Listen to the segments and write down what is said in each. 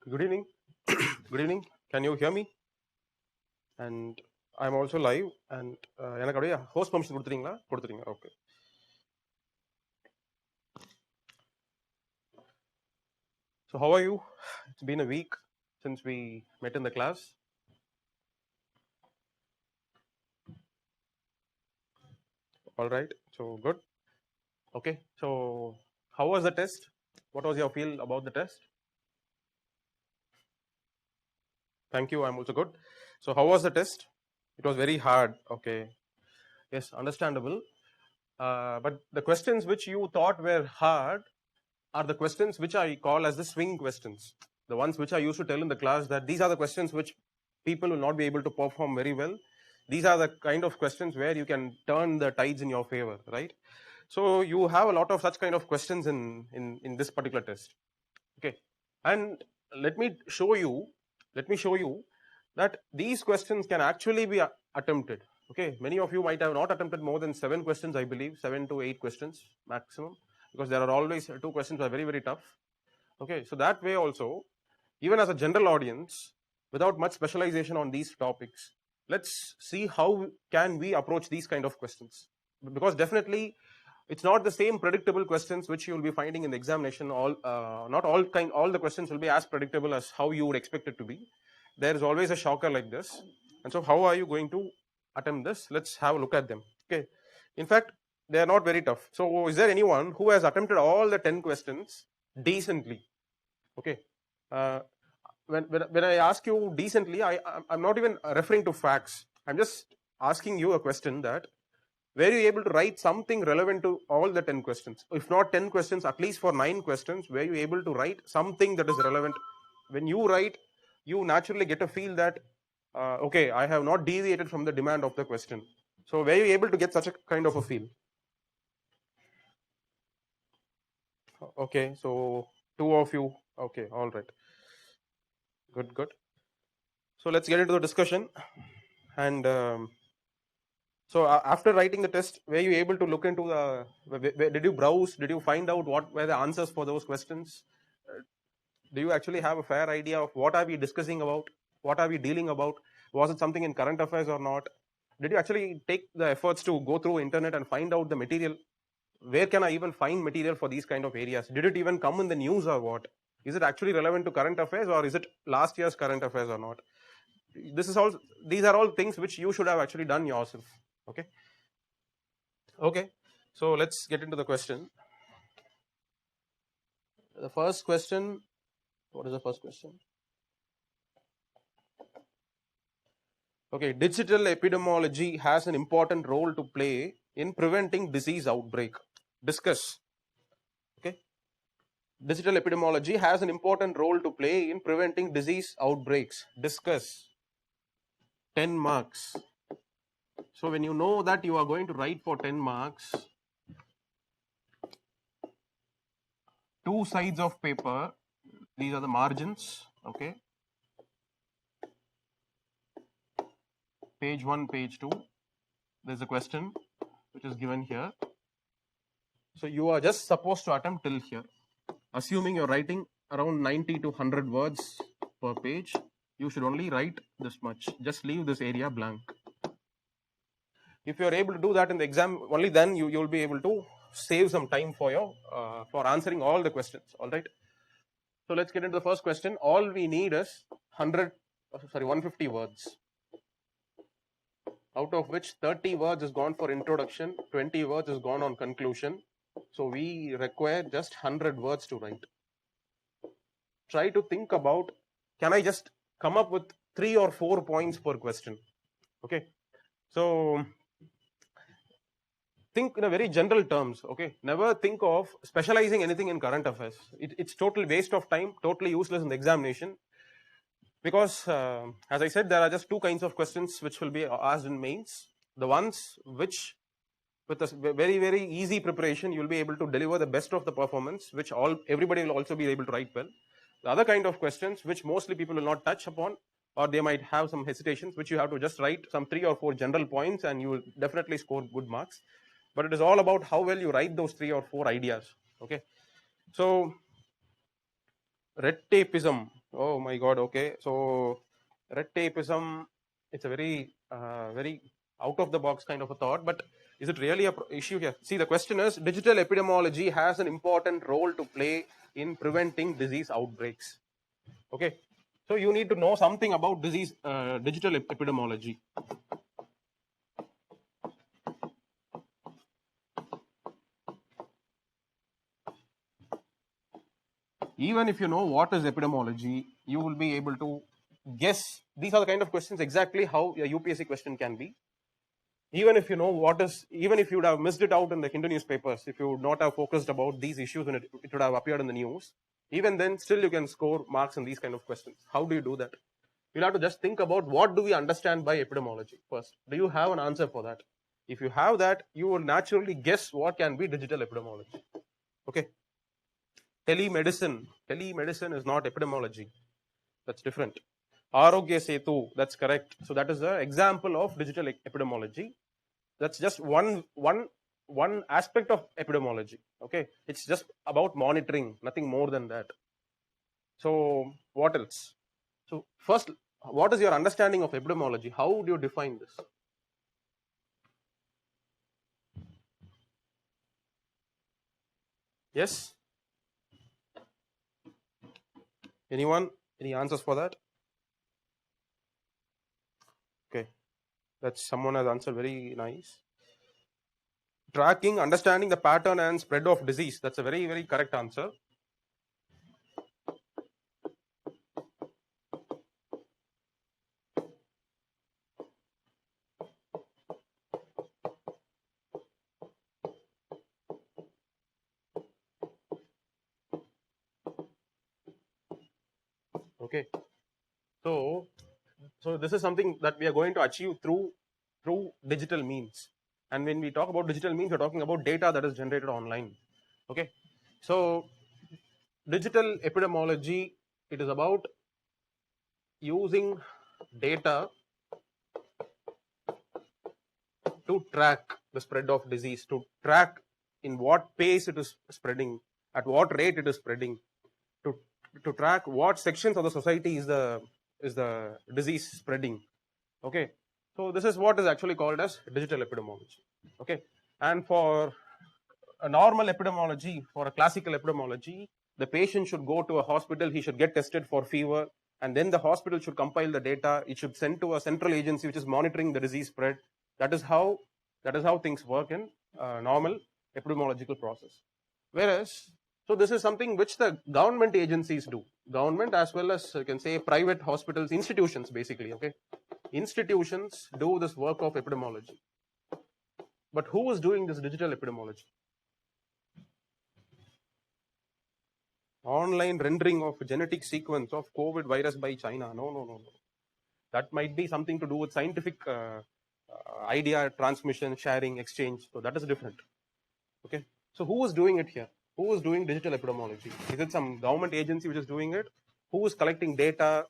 Good evening. Good evening. Can you hear me? And I'm also live. And எனக்கு அப்படியே host permission கொடுத்துறீங்களா? கொடுத்துறீங்க. Okay. So how are you? It's been a week since we met in the class. All right. So good. Okay. So how was the test? What was your feel about the test? Thank you. I'm also good. So how was the test? It was very hard. Okay. Yes, understandable. But the questions which you thought were hard are the questions which I call as the swing questions. The ones which I used to tell in the class that these are the questions which people will not be able to perform very well. These are the kind of questions where you can turn the tides in your favor, right? So you have a lot of such kind of questions in this particular test. Okay. And let me show you that these questions can actually be attempted. Okay, many of you might have not attempted more than 7 questions, I believe, 7 to 8 questions maximum, because there are always 2 questions are very, very tough. Okay, so that way also, even as a general audience, without much specialization on these topics, let's see how can we approach these kind of questions. Because definitely, it's not the same predictable questions which you will be finding in the examination. Not all the questions will be as predictable as how you would expect it to be. There is always a shocker like this. And so how are you going to attempt this? Let's have a look at them. Okay. In fact, they are not very tough. So is there anyone who has attempted all the 10 questions decently? Okay. When I ask you decently, I'm not even referring to facts. I'm just asking you a question that were you able to write something relevant to all the 10 questions? If not 10 questions, at least for 9 questions, were you able to write something that is relevant? When you write, you naturally get a feel that, okay, I have not deviated from the demand of the question. So were you able to get such a kind of a feel? Okay, so 2 of you. Okay, all right. Good, good. So let's get into the discussion. And so after writing the test, were you able to look into did you browse, did you find out what were the answers for those questions? Do you actually have a fair idea of what are we discussing about? What are we dealing about? Was it something in current affairs or not? Did you actually take the efforts to go through internet and find out the material? Where can I even find material for these kind of areas? Did it even come in the news or what? Is it actually relevant to current affairs, or is it last year's current affairs or not? These are all things which you should have actually done yourself. Okay. Okay. So let's get into the question. The first question, what is the first question? Okay, digital epidemiology has an important role to play in preventing disease outbreak. Discuss. Okay. Digital epidemiology has an important role to play in preventing disease outbreaks. Discuss. 10 marks. So when you know that you are going to write for 10 marks, 2 sides of paper, these are the margins. Okay. Page 1, page 2, there's a question which is given here. So you are just supposed to attempt till here. Assuming you're writing around 90 to 100 words per page, you should only write this much. Just leave this area blank. If you're able to do that in the exam, only then you'll be able to save some time for your for answering all the questions. All right. So let's get into the first question. All we need is 150 words, out of which 30 words is gone for introduction, 20 words is gone on conclusion. So we require just 100 words to write. Try to think about, can I just come up with 3 or 4 points per question? Okay. So think in a very general terms. Okay. Never think of specializing anything in current affairs. It's total waste of time, totally useless in the examination. Because as I said, there are just 2 kinds of questions which will be asked in mains. The ones which with a very, very easy preparation, you will be able to deliver the best of the performance, which everybody will also be able to write well. The other kind of questions which mostly people will not touch upon, or they might have some hesitations, which you have to just write some 3 or 4 general points and you will definitely score good marks. But it is all about how well you write those 3 or 4 ideas. Okay. So red tapeism. Oh my God. Okay. So red tapeism, it's a very, very out of the box kind of a thought, but is it really a issue here? See, the question is, digital epidemiology has an important role to play in preventing disease outbreaks. Okay. So you need to know something about disease, digital epidemiology. Even if you know what is epidemiology, you will be able to guess. These are the kind of questions exactly how a UPSC question can be. Even if you know what is, even if you would have missed it out in the Hindu newspapers, if you would not have focused about these issues when it would have appeared in the news, even then still you can score marks in these kind of questions. How do you do that? You'll have to just think about what do we understand by epidemiology first. Do you have an answer for that? If you have that, you will naturally guess what can be digital epidemiology. Okay. Telemedicine is not epidemiology. That's different. Arogya Setu, that's correct. So that is the example of digital epidemiology. That's just one aspect of epidemiology. Okay, it's just about monitoring, nothing more than that. So what else? So first, what is your understanding of epidemiology? How do you define this? Yes? Anyone? Any answers for that? Okay, that's someone has answered very nice. Tracking, understanding the pattern and spread of disease. That's a very, very correct answer. Okay, so this is something that we are going to achieve through digital means. And when we talk about digital means, we're talking about data that is generated online. Okay, so digital epidemiology, it is about using data to track the spread of disease, to track in what pace it is spreading, at what rate it is spreading, to track what sections of the society is the disease spreading. Okay, so this is what is actually called as digital epidemiology. Okay, and for a normal epidemiology, for a classical epidemiology, the patient should go to a hospital, he should get tested for fever, and then the hospital should compile the data, it should send to a central agency which is monitoring the disease spread. That is how things work in normal epidemiological process. Whereas, so this is something which the government agencies do, government as well as you can say private hospitals, institutions basically. Okay, institutions do this work of epidemiology. But who is doing this digital epidemiology? Online rendering of genetic sequence of COVID virus by China. No. That might be something to do with scientific idea transmission, sharing, exchange. So that is different. Okay. So who is doing it here? Who is doing digital epidemiology? Is it some government agency which is doing it? Who is collecting data?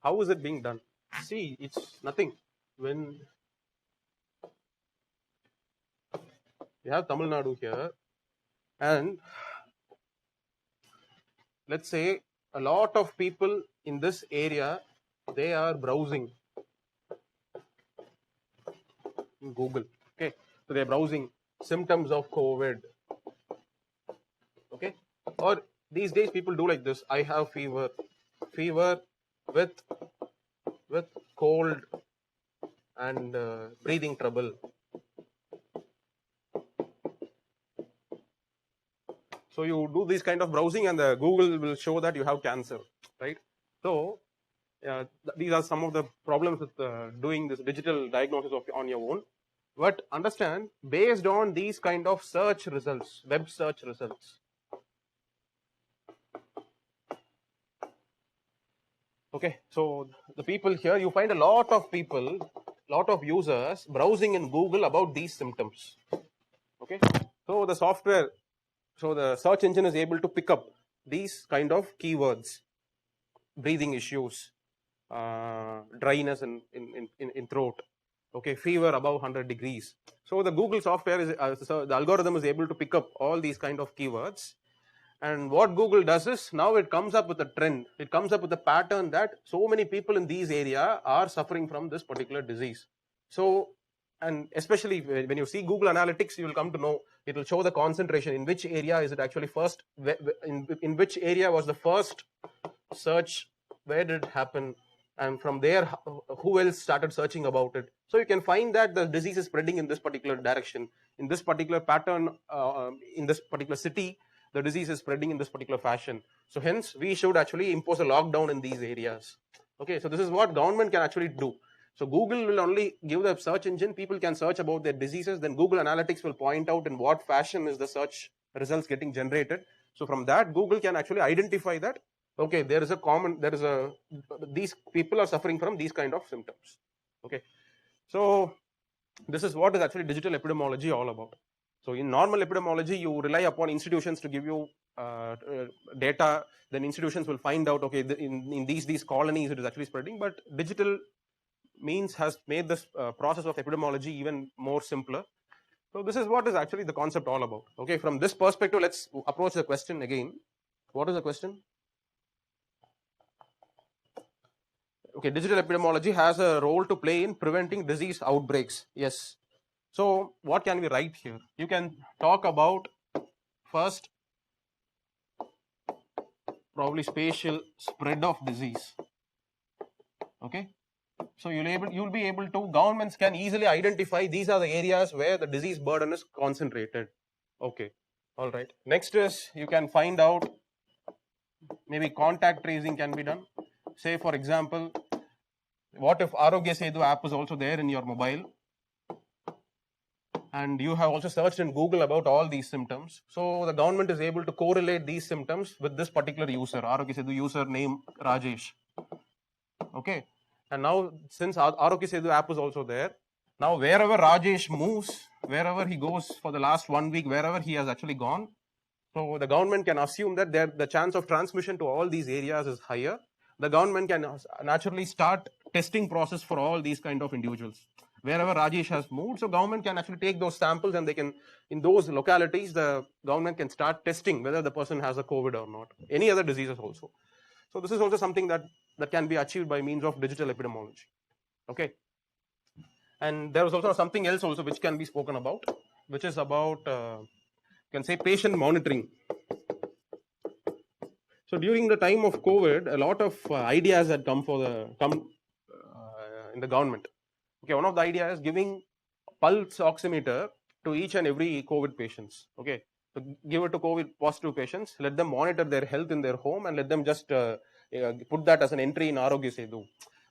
How is it being done? See, it's nothing. When we have Tamil Nadu here, and let's say a lot of people in this area, they are browsing in Google. Okay, so they're browsing symptoms of COVID. Okay, or these days people do like this: I have fever with cold and breathing trouble. So you do this kind of browsing, and the Google will show that you have cancer, right? So these are some of the problems with doing this digital diagnosis on your own. But understand, based on these kind of search results, web search results, okay, so the people here, you find a lot of people, lot of users browsing in Google about these symptoms. Okay, so the software, so the search engine is able to pick up these kind of keywords: breathing issues, dryness in throat, okay, fever above 100 degrees. So the Google software is, so the algorithm is able to pick up all these kind of keywords, And what Google does is, now it comes up with a trend. It comes up with a pattern that so many people in these area are suffering from this particular disease. So, and especially when you see Google Analytics, you will come to know, it will show the concentration, in which area is it actually first, in which area was the first search, where did it happen, and from there who else started searching about it. So you can find that the disease is spreading in this particular direction, in this particular pattern, in this particular city, the disease is spreading in this particular fashion. So hence we should actually impose a lockdown in these areas. Okay, so this is what government can actually do. So Google will only give the search engine, people can search about their diseases, then Google Analytics will point out in what fashion is the search results getting generated. So from that, Google can actually identify that, okay, these people are suffering from these kind of symptoms. Okay, so this is what is actually digital epidemiology all about. So in normal epidemiology, you rely upon institutions to give you data, then institutions will find out, okay, in these colonies it is actually spreading, but digital means has made this process of epidemiology even more simpler. So this is what is actually the concept all about. Okay, from this perspective, let's approach the question again. What is the question? Okay, digital epidemiology has a role to play in preventing disease outbreaks. Yes. So what can we write here? You can talk about first probably spatial spread of disease. Okay, so you'll be able to, governments can easily identify these are the areas where the disease burden is concentrated. Okay, all right. Next is, you can find out maybe contact tracing can be done. Say for example, what if Arogya Setu app is also there in your mobile, and you have also searched in Google about all these symptoms. So the government is able to correlate these symptoms with this particular user, Arogya Setu user name Rajesh. Okay, and now since Arogya Setu app is also there, now wherever Rajesh moves, wherever he goes for the last 1 week, wherever he has actually gone, so the government can assume that the chance of transmission to all these areas is higher. The government can naturally start testing process for all these kind of individuals. Wherever Rajesh has moved, so government can actually take those samples, and they can, in those localities, the government can start testing whether the person has a COVID or not, any other diseases also. So this is also something that can be achieved by means of digital epidemiology. Okay, and there is also something else also which can be spoken about, which is about you can say patient monitoring. So during the time of COVID, a lot of ideas had come in the government. Okay, one of the ideas is giving pulse oximeter to each and every COVID patients. Okay, so give it to COVID positive patients, let them monitor their health in their home, and let them just put that as an entry in Arogya Setu.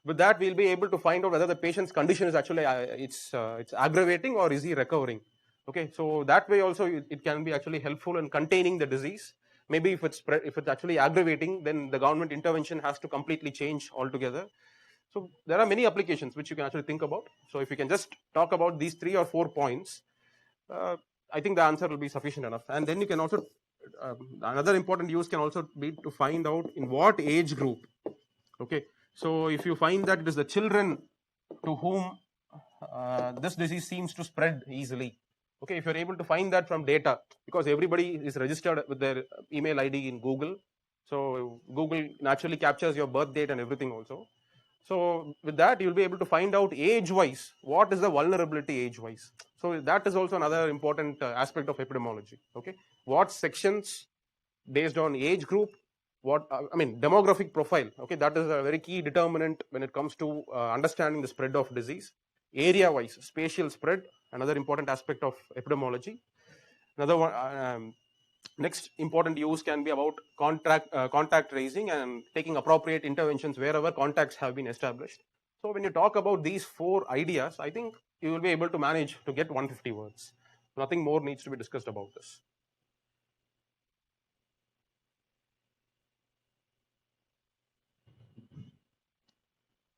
With that, we'll be able to find out whether the patient's condition is actually it's aggravating or is he recovering. Okay, so that way also it can be actually helpful in containing the disease. Maybe if it's actually aggravating, then the government intervention has to completely change altogether. So there are many applications which you can actually think about. So if you can just talk about these 3 or 4 points, I think the answer will be sufficient enough. And then you can also, another important use can also be to find out in what age group. Okay, so if you find that it is the children to whom this disease seems to spread easily. Okay, if you're able to find that from data, because everybody is registered with their email ID in Google, so Google naturally captures your birth date and everything also. So with that, you'll be able to find out age-wise, what is the vulnerability age-wise. So that is also another important aspect of epidemiology. Okay, what sections based on age group, demographic profile. Okay, that is a very key determinant when it comes to understanding the spread of disease. Area-wise, spatial spread, another important aspect of epidemiology. Another one. Next important use can be about contact tracing and taking appropriate interventions wherever contacts have been established. So when you talk about these 4 ideas, I think you will be able to manage to get 150 words. Nothing more needs to be discussed about this.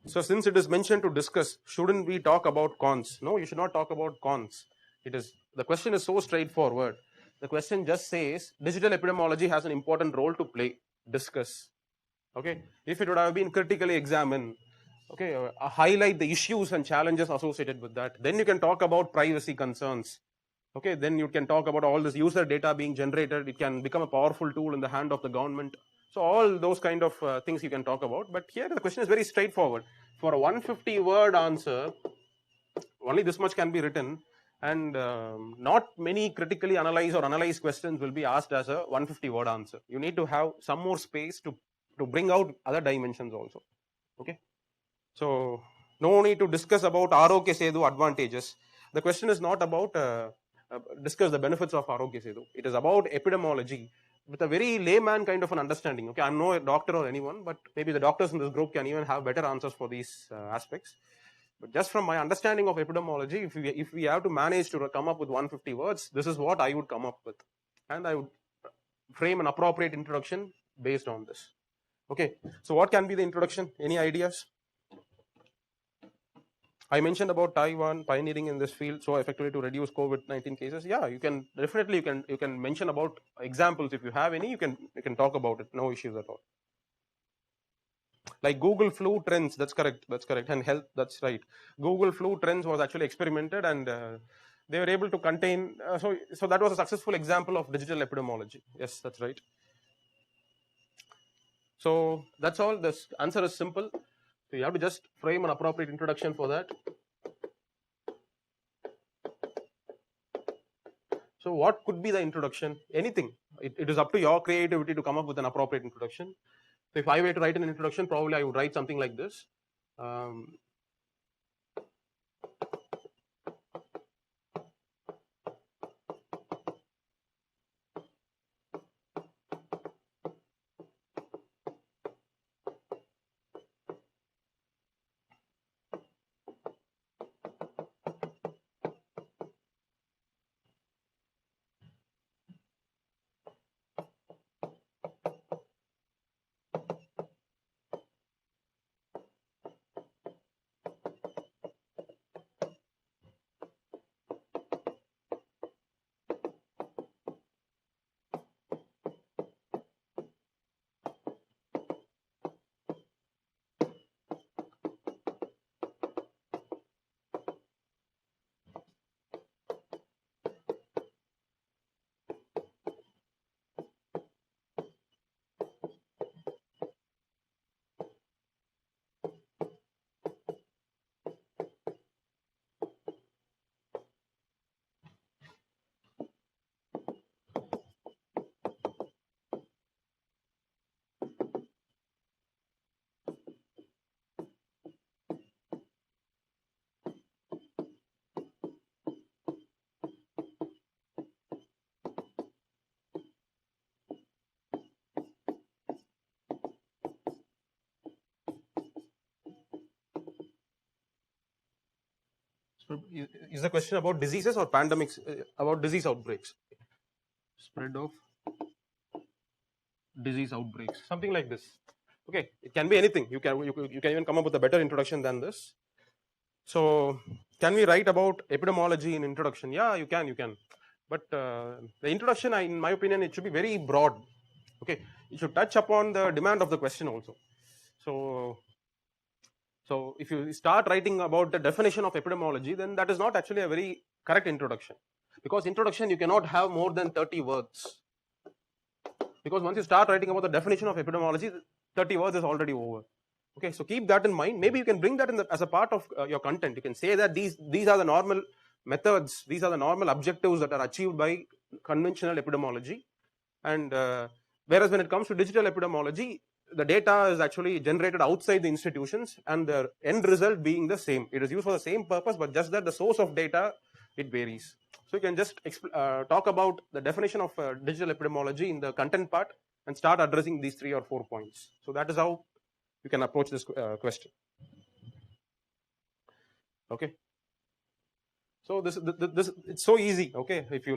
So since it is mentioned to discuss, shouldn't we talk about cons? No, you should not talk about cons. The question is so straightforward. The question just says digital epidemiology has an important role to play. Discuss. Okay, if it would have been critically examined, okay, highlight the issues and challenges associated with that. Then you can talk about privacy concerns. Okay, then you can talk about all this user data being generated. It can become a powerful tool in the hand of the government. So all those kind of things you can talk about. But here the question is very straightforward. For a 150 word answer, only this much can be written, and not many critically analyzed or analyzed questions will be asked as a 150 word answer. You need to have some more space to bring out other dimensions also. Okay, so no need to discuss about Arogya Setu advantages. The question is not about discuss the benefits of Arogya Setu. It is about epidemiology with a very layman kind of an understanding. Okay, I'm no doctor or anyone, but maybe the doctors in this group can even have better answers for these aspects. But just from my understanding of epidemiology, if we have to manage to come up with 150 words, this is what I would come up with, and I would frame an appropriate introduction based on this. Okay, so what can be the introduction? Any ideas? I mentioned about Taiwan pioneering in this field so effectively to reduce COVID-19 cases. Yeah, you can definitely you can mention about examples if you have any. You can talk about it. No issues at all. Like Google flu trends, that's correct, and health, that's right. Google flu trends was actually experimented, and they were able to contain, so that was a successful example of digital epidemiology. Yes, that's right. So that's all. This answer is simple. So you have to just frame an appropriate introduction for that. So what could be the introduction? Anything. It is up to your creativity to come up with an appropriate introduction. So if I were to write an introduction, probably I would write something like this. Is the question about diseases or pandemics? About disease outbreaks? Spread of disease outbreaks, something like this. Okay, it can be anything. You can even come up with a better introduction than this. So can we write about epidemiology in introduction? Yeah, you can. But the introduction, in my opinion, it should be very broad. Okay, it should touch upon the demand of the question also. So if you start writing about the definition of epidemiology, then that is not actually a very correct introduction, because introduction you cannot have more than 30 words, because once you start writing about the definition of epidemiology, 30 words is already over. Okay, so keep that in mind. Maybe you can bring that as a part of your content. You can say that these are the normal methods, these are the normal objectives that are achieved by conventional epidemiology, and whereas when it comes to digital epidemiology, the data is actually generated outside the institutions, and the end result being the same. It is used for the same purpose, but just that the source of data, it varies. So you can just talk about the definition of digital epidemiology in the content part and start addressing these 3 or 4 points. So that is how you can approach this question. Okay. So this it's so easy. Okay, if you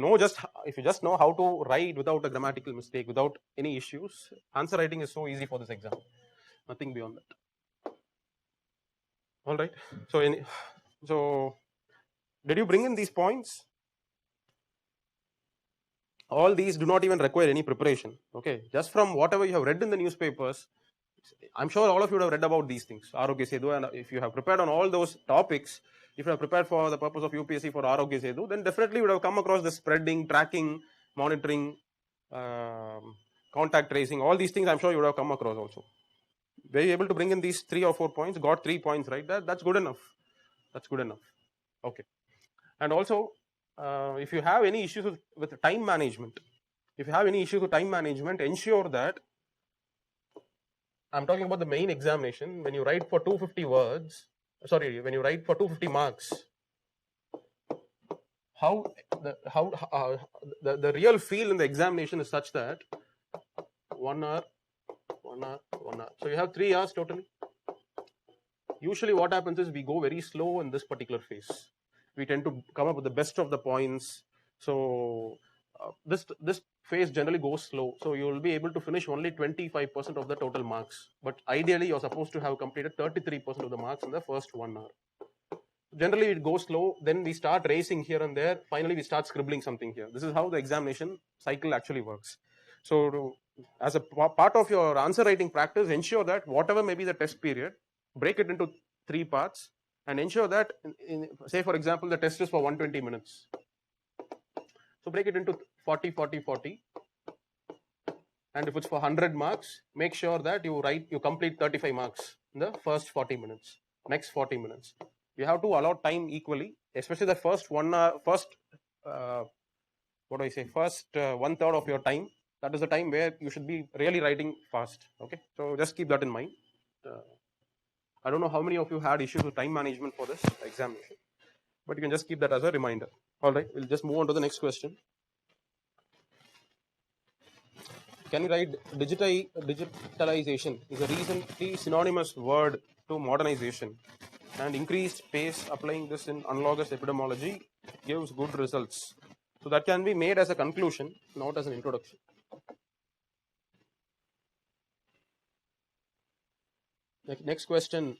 just know how to write without a grammatical mistake, without any issues, answer writing is so easy for this exam. Nothing beyond that. All right. So did you bring in these points? All these do not even require any preparation. Okay, just from whatever you have read in the newspapers, I'm sure all of you would have read about these things, Arogya Setu, and if you have prepared on all those topics, if you are prepared for the purpose of UPSC for Arogya Setu, then definitely you would have come across the spreading, tracking, monitoring, contact tracing, all these things I'm sure you would have come across also. Were you able to bring in these 3 or 4 points? Got 3 points, right? That's good enough. That's good enough. Okay. And also, if you have any issues with time management, ensure that, I'm talking about the main examination, when you write for 250 words, when you write for 250 marks, the real feel in the examination is such that 1 hour, 1 hour, 1 hour. So you have 3 hours totally. Usually what happens is we go very slow in this particular phase. We tend to come up with the best of the points. So this phase generally goes slow. So you will be able to finish only 25% of the total marks. But ideally you're supposed to have completed 33% of the marks in the first 1 hour. Generally it goes slow, then we start racing here and there, finally we start scribbling something here. This is how the examination cycle actually works. So as a part of your answer writing practice, ensure that whatever may be the test period, break it into 3 parts and ensure that, say for example, the test is for 120 minutes. So break it into 40, 40, 40. And if it's for 100 marks, make sure that you complete 35 marks in the first 40 minutes, next 40 minutes. You have to allow time equally, especially the first 1 hour, first 1/3 of your time. That is the time where you should be really writing fast. Okay, so just keep that in mind. I don't know how many of you had issues with time management for this examination, but you can just keep that as a reminder. All right, we'll just move on to the next question. Can you write digitalization is a recently synonymous word to modernization, and increased pace applying this in analogous epidemiology gives good results. So that can be made as a conclusion, not as an introduction. Next question,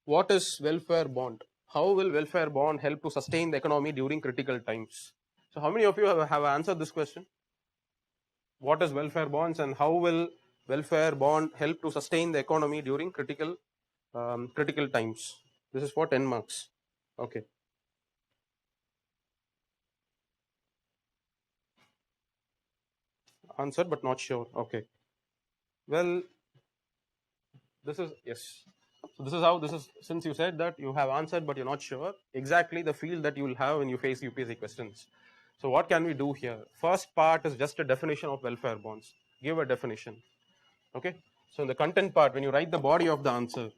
what is welfare bond? How will welfare bond help to sustain the economy during critical times? So how many of you have answered this question? What is welfare bonds and how will welfare bond help to sustain the economy during critical times? This is for 10 marks. Okay. Answered but not sure. Okay. Well, this is, yes. So this is how, since you said that you have answered but you're not sure, exactly the feel that you will have when you face UPSC questions. So what can we do here? First part is just a definition of welfare bonds. Give a definition. Okay. So in the content part, when you write the body of the answer,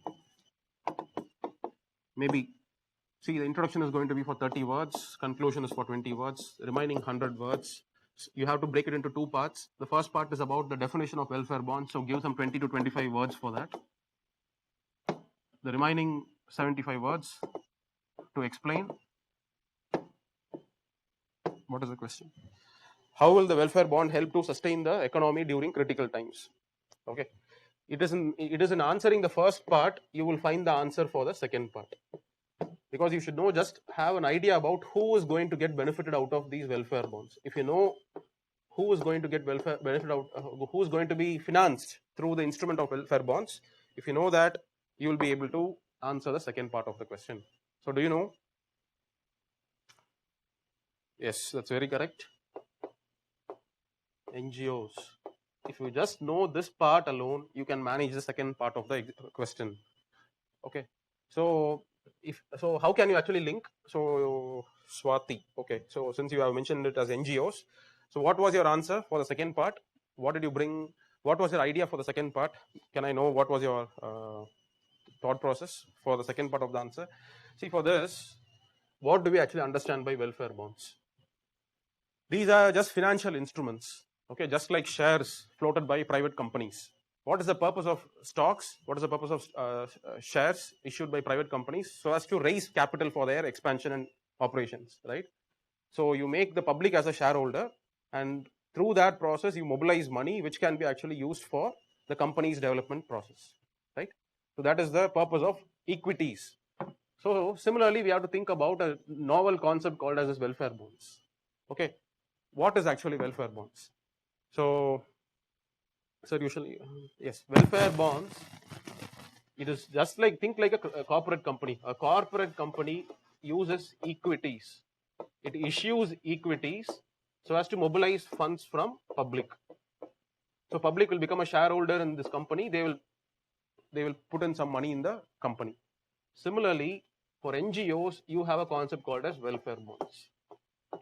maybe, see, the introduction is going to be for 30 words, conclusion is for 20 words, remaining 100 words. You have to break it into 2 parts. The first part is about the definition of welfare bonds, so give some 20 to 25 words for that. The remaining 75 words to explain. What is the question? How will the welfare bond help to sustain the economy during critical times? Okay. It is in answering the first part, you will find the answer for the second part. Because you should know, just have an idea about who is going to get benefited out of these welfare bonds. If you know who is going to get benefit out, who is going to be financed through the instrument of welfare bonds, if you know that, you will be able to answer the second part of the question. So do you know? Yes, that's very correct. NGOs. If you just know this part alone, you can manage the second part of the question. Okay. So how can you actually link? So Swati. Okay. So since you have mentioned it as NGOs, so what was your answer for the second part? What did you bring? What was your idea for the second part? Can I know what was your thought process for the second part of the answer? See, for this, what do we actually understand by welfare bonds? These are just financial instruments, okay, just like shares floated by private companies. What is the purpose of stocks? What is the purpose of shares issued by private companies? So as to raise capital for their expansion and operations, right? So you make the public as a shareholder, and through that process you mobilize money which can be actually used for the company's development process, right? So that is the purpose of equities. So similarly, we have to think about a novel concept called as welfare bonds. Okay, what is actually welfare bonds? So usually, yes, welfare bonds, it is just like, think like a corporate company. A corporate company uses equities. It issues equities so as to mobilize funds from public. So public will become a shareholder in this company. They will put in some money in the company. Similarly, for NGOs, you have a concept called as welfare bonds.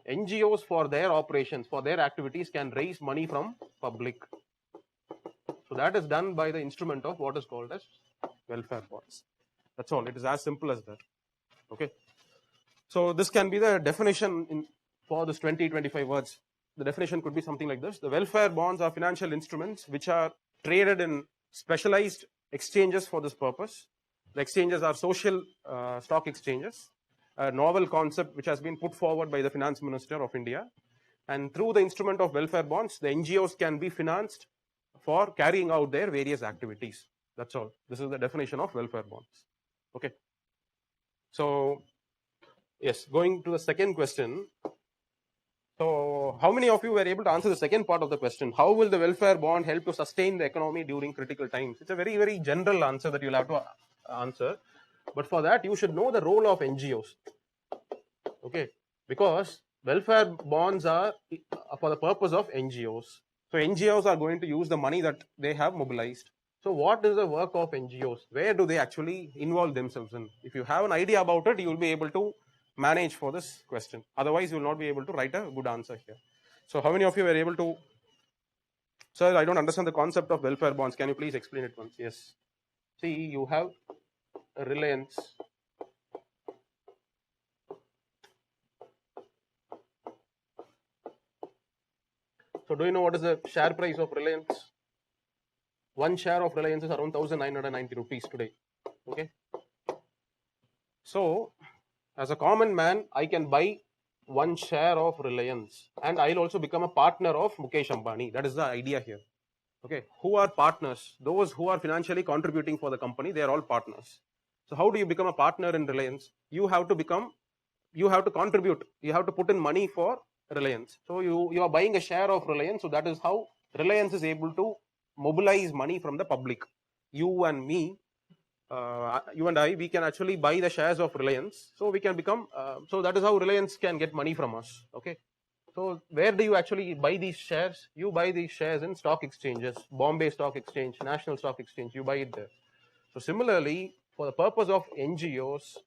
NGOs for their operations, for their activities, can raise money from public. So that is done by the instrument of what is called as welfare bonds. That's all. It is as simple as that. Okay. So this can be the definition for this 20-25 words. The definition could be something like this. The welfare bonds are financial instruments which are traded in specialized exchanges for this purpose. The exchanges are social stock exchanges, a novel concept which has been put forward by the Finance Minister of India. And through the instrument of welfare bonds, the NGOs can be financed for carrying out their various activities. That's all. This is the definition of welfare bonds. Okay. So, yes, going to the second question. So, how many of you were able to answer the second part of the question? How will the welfare bond help to sustain the economy during critical times? It's a very, very general answer that you'll have to answer. But for that, you should know the role of NGOs. Okay, because welfare bonds are for the purpose of NGOs. So NGOs are going to use the money that they have mobilized. So what is the work of NGOs? Where do they actually involve themselves in? If you have an idea about it, you will be able to manage for this question. Otherwise, you will not be able to write a good answer here. So how many of you were able to? Sir, I don't understand the concept of welfare bonds. Can you please explain it once? Yes. See, you have Reliance. So do you know what is the share price of Reliance? One share of Reliance is around 1,990 rupees today. Okay. So, as a common man, I can buy one share of Reliance and I'll also become a partner of Mukesh Ambani. That is the idea here. Okay. Who are partners? Those who are financially contributing for the company, they are all partners. So, how do you become a partner in Reliance? You have to contribute. You have to put in money for Reliance. So, you are buying a share of Reliance. So, that is how Reliance is able to mobilize money from the public. You and me, you and I, we can actually buy the shares of Reliance. So we can become, so that is how Reliance can get money from us. Okay. So where do you actually buy these shares? You buy these shares in stock exchanges, Bombay Stock Exchange, National Stock Exchange, you buy it there. So similarly, for the purpose of NGOs,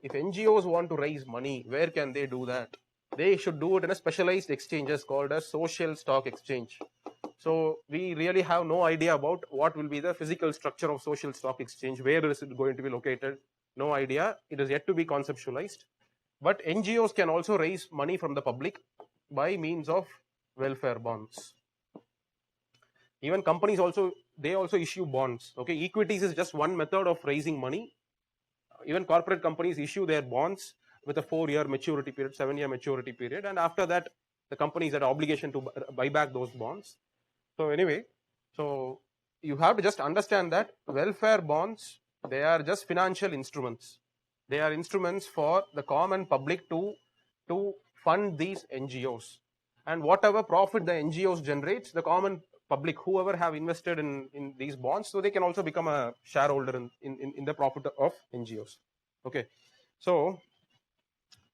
if NGOs want to raise money, where can they do that? They should do it in a specialized exchanges called a social stock exchange. So we really have no idea about what will be the physical structure of social stock exchange. Where is it going to be located? No idea. It is yet to be conceptualized. But NGOs can also raise money from the public by means of welfare bonds. Even companies also, they also issue bonds. Okay, equities is just one method of raising money. Even corporate companies issue their bonds with a 4-year maturity period, 7-year maturity period, and after that, the companies had obligation to buy back those bonds. So anyway, so you have to just understand that welfare bonds, they are just financial instruments. They are instruments for the common public to fund these NGOs. And whatever profit the NGOs generates, the common public, whoever have invested in these bonds, so they can also become a shareholder in the profit of NGOs. Okay. So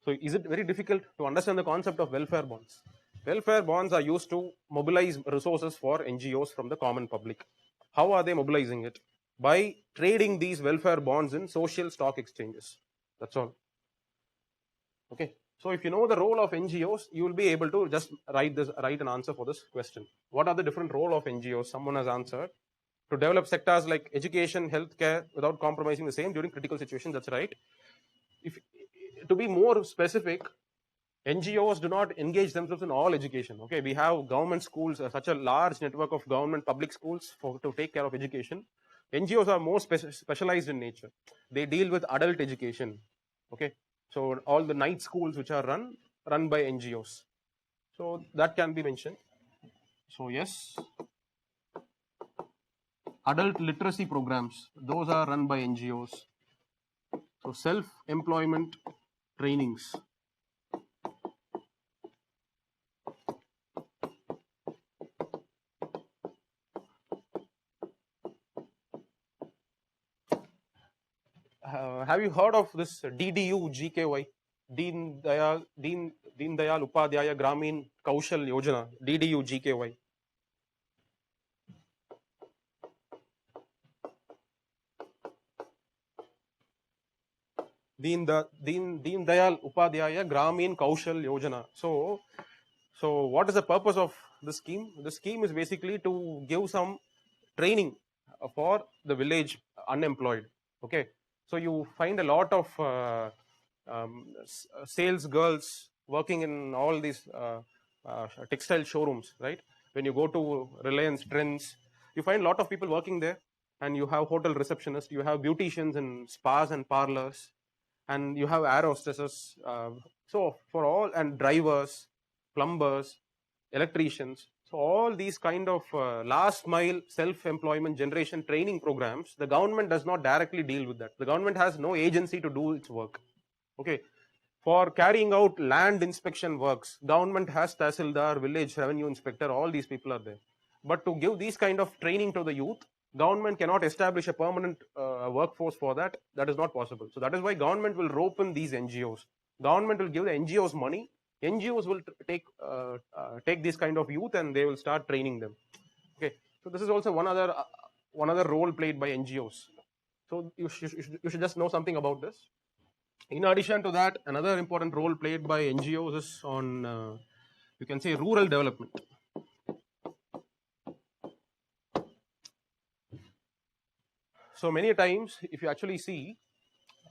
is it very difficult to understand the concept of welfare bonds? Welfare bonds are used to mobilize resources for NGOs from the common public. How are they mobilizing it? By trading these welfare bonds in social stock exchanges. That's all. Okay. So if you know the role of NGOs, you will be able to just write an answer for this question. What are the different role of NGOs? Someone has answered. To develop sectors like education, healthcare without compromising the same during critical situations. That's right. To be more specific, NGOs do not engage themselves in all education. Okay, we have government schools, such a large network of government public schools to take care of education. NGOs are more specialized in nature. They deal with adult education. Okay, so all the night schools which are run by NGOs. So that can be mentioned. So yes, adult literacy programs, those are run by NGOs. So self-employment trainings. have you heard of this DDU GKY? Deen Dayal Upadhyaya Gramin Kaushal Yojana, DDU GKY. Deen Dayal Upadhyaya Gramin Kaushal Yojana. So what is the purpose of this scheme? The scheme is basically to give some training for the village unemployed. Okay, so you find a lot of sales girls working in all these textile showrooms, right? When you go to Reliance Trends, you find a lot of people working there, and you have hotel receptionists, you have beauticians in spas and parlors, and you have air hostesses. So for all, and drivers, plumbers, electricians. So all these kind of last mile self-employment generation training programs, the government does not directly deal with that. The government has no agency to do its work. Okay. For carrying out land inspection works, government has Tahsildar, village revenue inspector, all these people are there. But to give these kind of training to the youth, government cannot establish a permanent workforce for that. That is not possible. So that is why government will rope in these NGOs. Government will give the NGOs money. NGOs will take this kind of youth and they will start training them. Okay. So this is also one other role played by NGOs. So you should just know something about this. In addition to that, another important role played by NGOs is on, you can say, rural development. So many times, if you actually see,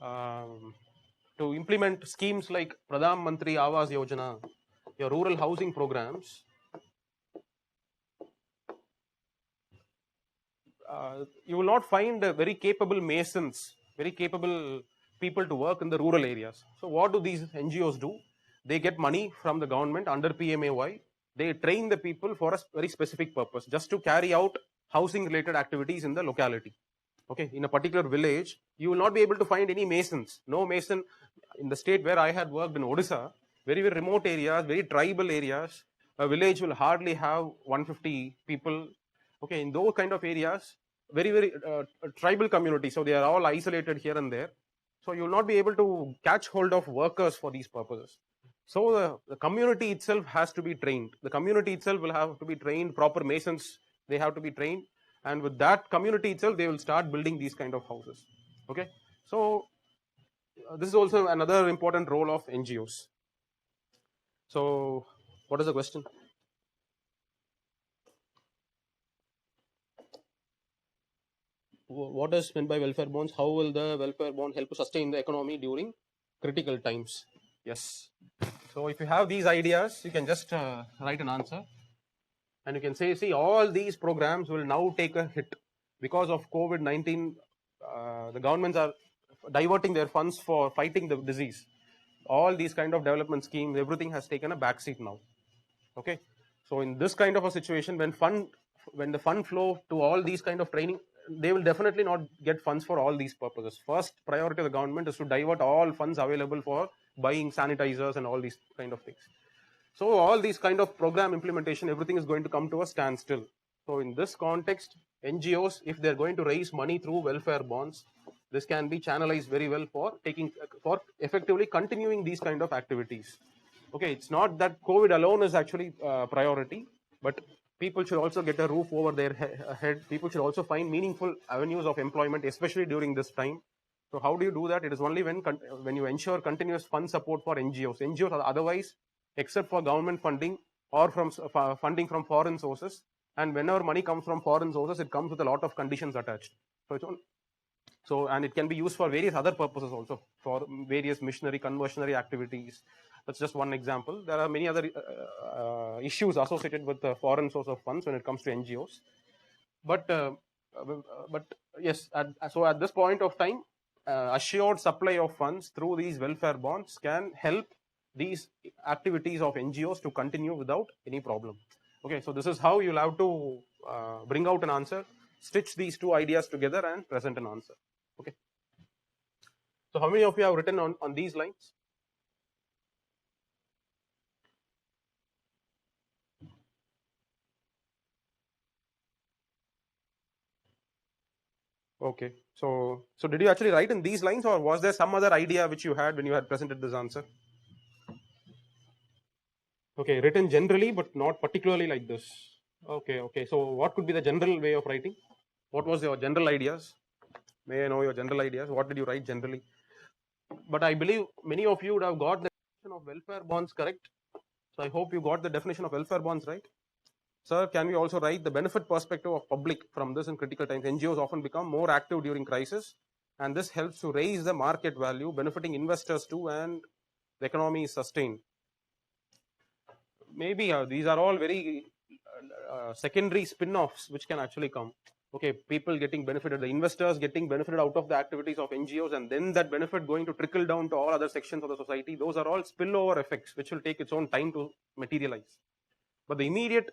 to implement schemes like Pradhan Mantri Awas Yojana, your rural housing programs, you will not find very capable masons, very capable people to work in the rural areas. So what do these NGOs do? They get money from the government under PMAY. They train the people for a very specific purpose, just to carry out housing related activities in the locality. Okay, in a particular village, you will not be able to find any masons. No mason in the state where I had worked in Odisha, very, very remote areas, very tribal areas. A village will hardly have 150 people. Okay, in those kind of areas, very, very tribal community. So they are all isolated here and there. So you will not be able to catch hold of workers for these purposes. So the community itself has to be trained. The community itself will have to be trained. Proper masons, they have to be trained. And with that community itself, they will start building these kind of houses. Okay. So this is also another important role of NGOs. So what is the question? What is meant by welfare bonds? How will the welfare bond help to sustain the economy during critical times? Yes. So if you have these ideas, you can just write an answer. And you can say, see, all these programs will now take a hit because of COVID-19. The governments are diverting their funds for fighting the disease. All these kind of development schemes, everything has taken a backseat now. Okay. So in this kind of a situation, when the fund flow to all these kind of training, they will definitely not get funds for all these purposes. First priority of the government is to divert all funds available for buying sanitizers and all these kind of things. So all these kind of program implementation, everything is going to come to a standstill. So in this context, NGOs, if they're going to raise money through welfare bonds, this can be channelized very well for effectively continuing these kind of activities. Okay, it's not that COVID alone is actually priority, but people should also get a roof over their head. People should also find meaningful avenues of employment, especially during this time. So how do you do that? It is only when you ensure continuous fund support for NGOs. NGOs are otherwise, except for government funding or from funding from foreign sources. And whenever money comes from foreign sources, it comes with a lot of conditions attached. And it can be used for various other purposes also, for various missionary, conversionary activities. That's just one example. There are many other issues associated with the foreign source of funds when it comes to NGOs. But yes, so at this point of time, assured supply of funds through these welfare bonds can help these activities of NGOs to continue without any problem. Okay, so this is how you'll have to bring out an answer, stitch these two ideas together and present an answer. Okay. So how many of you have written on these lines? Okay. So did you actually write in these lines, or was there some other idea which you had when you had presented this answer? Okay, written generally, but not particularly like this. Okay, okay. So what could be the general way of writing? What was your general ideas? May I know your general ideas? What did you write generally? But I believe many of you would have got the definition of welfare bonds correct. So I hope you got the definition of welfare bonds right. Sir, can we also write the benefit perspective of public from this in critical times? NGOs often become more active during crisis, and this helps to raise the market value, benefiting investors too, and the economy is sustained. Maybe these are all very secondary spin-offs which can actually come. Okay, people getting benefited, the investors getting benefited out of the activities of NGOs, and then that benefit going to trickle down to all other sections of the society. Those are all spillover effects which will take its own time to materialize. But the immediate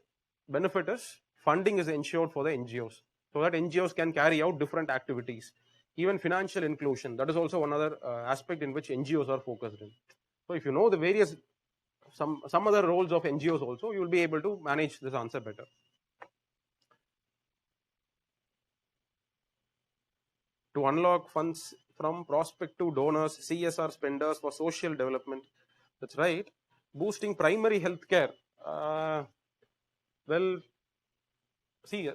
benefit is funding is ensured for the NGOs, so that NGOs can carry out different activities. Even financial inclusion, that is also another aspect in which NGOs are focused in. So if you know the various some other roles of NGOs also, you will be able to manage this answer better. To unlock funds from prospective donors, CSR spenders for social development. That's right. Boosting primary health care. Well, see,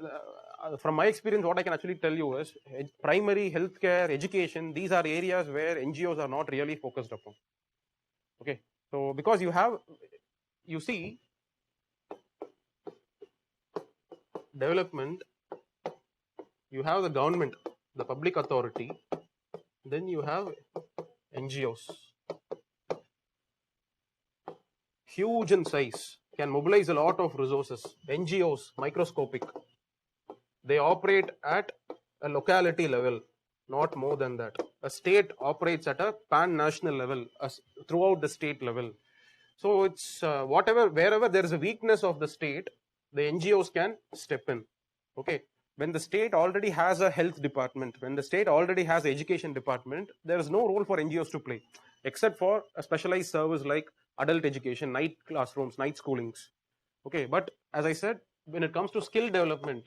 from my experience, what I can actually tell you is primary health care, education, these are areas where NGOs are not really focused upon. Okay. So, because you see, development, you have the government, the public authority, then you have NGOs. Huge in size, can mobilize a lot of resources. NGOs, microscopic. They operate at a locality level, not more than that. A state operates at a pan-national level, throughout the state level. So it's wherever there is a weakness of the state, the NGOs can step in. Okay. When the state already has a health department, when the state already has an education department, there is no role for NGOs to play, except for a specialized service like adult education, night classrooms, night schoolings. Okay, but as I said, when it comes to skill development,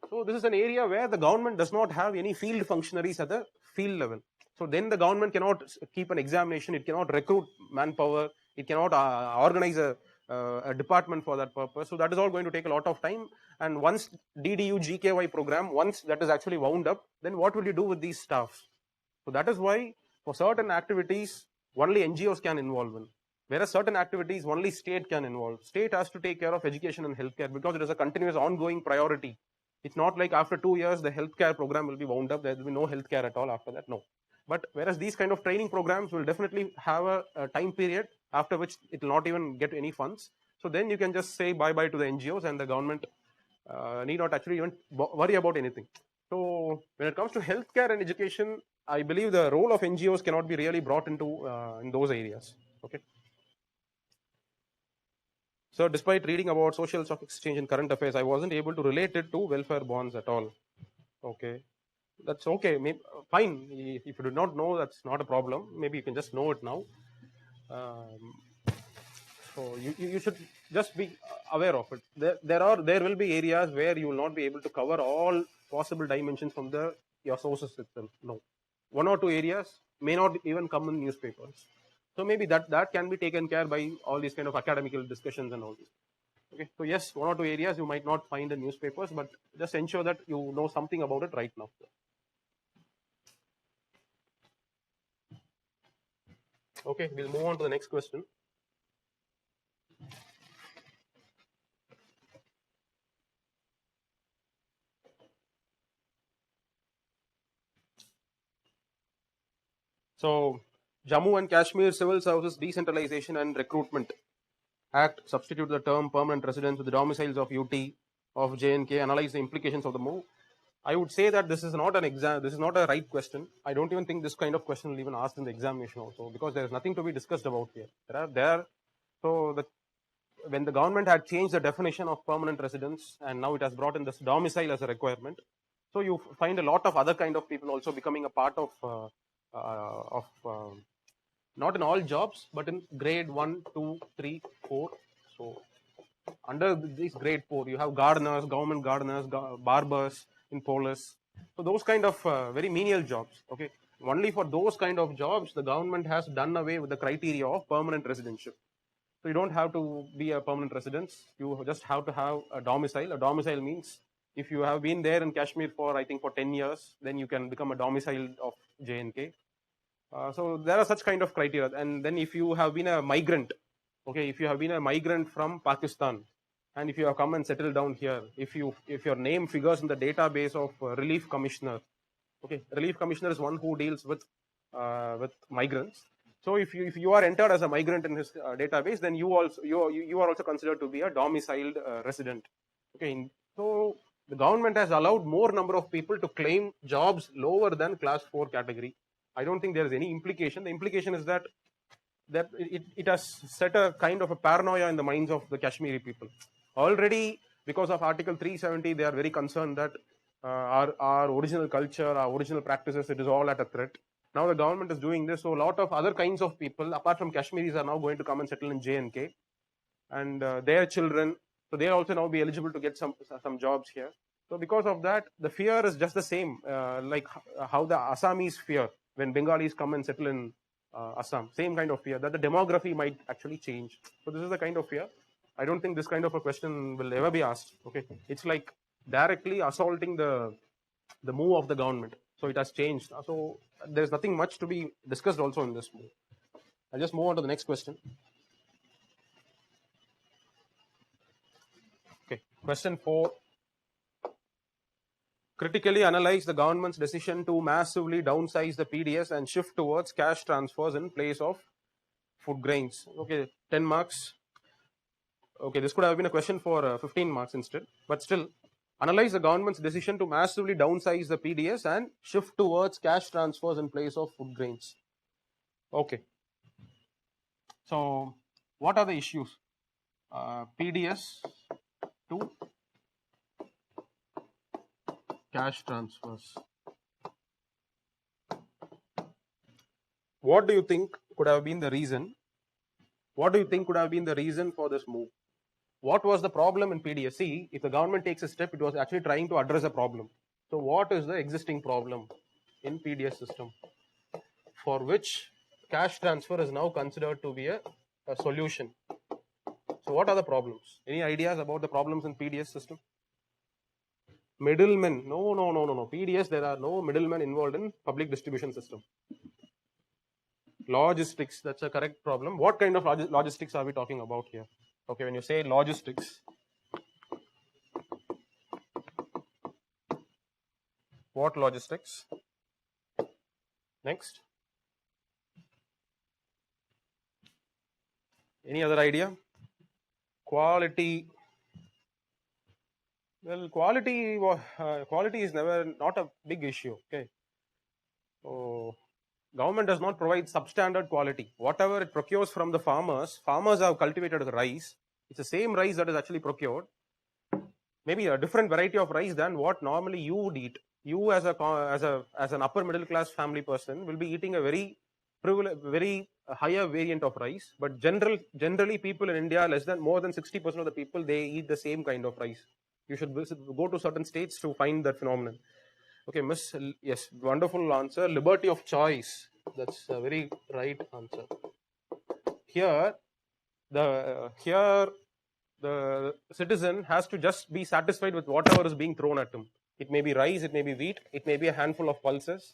so this is an area where the government does not have any field functionaries at the field level. So then the government cannot keep an examination, it cannot recruit manpower, it cannot organize a department for that purpose. So that is all going to take a lot of time. And once DDU GKY program, once that is actually wound up, then what will you do with these staffs? So that is why for certain activities, only NGOs can involve in. Whereas certain activities, only state can involve. State has to take care of education and healthcare because it is a continuous ongoing priority. It's not like after 2 years, the healthcare program will be wound up. There will be no healthcare at all after that. No. But whereas these kind of training programs will definitely have a time period after which it will not even get any funds. So then you can just say bye-bye to the NGOs and the government need not actually even worry about anything. So when it comes to healthcare and education, I believe the role of NGOs cannot be really brought into in those areas. Okay. So despite reading about social stock exchange and current affairs, I wasn't able to relate it to welfare bonds at all. Okay. That's okay. Maybe, fine. If you do not know, that's not a problem. Maybe you can just know it now. So you should just be aware of it. There will be areas where you will not be able to cover all possible dimensions from your sources itself. No, 1 or 2 areas may not even come in newspapers. So maybe that can be taken care by all these kind of academical discussions and all this. Okay, so yes, 1 or 2 areas you might not find in newspapers, but just ensure that you know something about it right now. Okay, we'll move on to the next question. So, Jammu and Kashmir Civil Services Decentralization and Recruitment Act substitute the term permanent residence with the domiciles of UT of J&K, analyze the implications of the move. I would say that this is not an exam. This is not a right question. I don't even think this kind of question will even asked in the examination also, because there is nothing to be discussed about here. When the government had changed the definition of permanent residence and now it has brought in this domicile as a requirement, so you find a lot of other kind of people also becoming a part of not in all jobs, but in grade 1, 2, 3, 4. So under this grade 4, you have gardeners, government gardeners, barbers in police, So those kind of very menial jobs, okay, only for those kind of jobs, the government has done away with the criteria of permanent residentship. So you don't have to be a permanent resident. You just have to have a domicile. A domicile means if you have been there in Kashmir for, I think, for 10 years, then you can become a domicile of J&K. So there are such kind of criteria. And then if you have been a migrant, okay, if you have been a migrant from Pakistan, and if you have come and settled down here, if your name figures in the database of relief commissioner, okay, relief commissioner is one who deals with migrants. So if you are entered as a migrant in his database, then you are also considered to be a domiciled resident. Okay, so the government has allowed more number of people to claim jobs lower than class 4 category. I don't think there is any implication. The implication is that it has set a kind of a paranoia in the minds of the Kashmiri people. Already, because of Article 370, they are very concerned that our original culture, our original practices, it is all at a threat. Now the government is doing this, so a lot of other kinds of people, apart from Kashmiris, are now going to come and settle in J&K, and their children, so they also now be eligible to get some jobs here. So because of that, the fear is just the same, like how the Assamese fear when Bengalis come and settle in Assam. Same kind of fear that the demography might actually change. So this is the kind of fear. I don't think this kind of a question will ever be asked. Okay, it's like directly assaulting the move of the government. So it has changed. So there's nothing much to be discussed also in this move. I'll just move on to the next question. Okay, question 4. Critically analyze the government's decision to massively downsize the PDS and shift towards cash transfers in place of food grains. Okay, 10 marks. Okay, this could have been a question for 15 marks instead, but still, analyze the government's decision to massively downsize the PDS and shift towards cash transfers in place of food grains. Okay, so what are the issues? PDS to cash transfers. What do you think could have been the reason? What do you think could have been the reason for this move? What was the problem in PDS? See, if the government takes a step, it was actually trying to address a problem. So what is the existing problem in PDS system for which cash transfer is now considered to be a solution? So what are the problems? Any ideas about the problems in PDS system? Middlemen. No. PDS, there are no middlemen involved in public distribution system. Logistics, that's a correct problem. What kind of logistics are we talking about here? Okay, when you say logistics, what logistics? Next. Any other idea? Quality. Well, quality is not a big issue. Okay, so government does not provide substandard quality. Whatever it procures from the farmers have cultivated the rice. It's the same rice that is actually procured. Maybe a different variety of rice than what normally you would eat. You as an upper middle class family person will be eating a very higher variant of rice. But generally people in India, more than 60% of the people, they eat the same kind of rice. You should go to certain states to find that phenomenon. Okay, Miss, yes, wonderful answer. Liberty of choice. That's a very right answer. Here, the citizen has to just be satisfied with whatever is being thrown at him. It may be rice, it may be wheat, it may be a handful of pulses.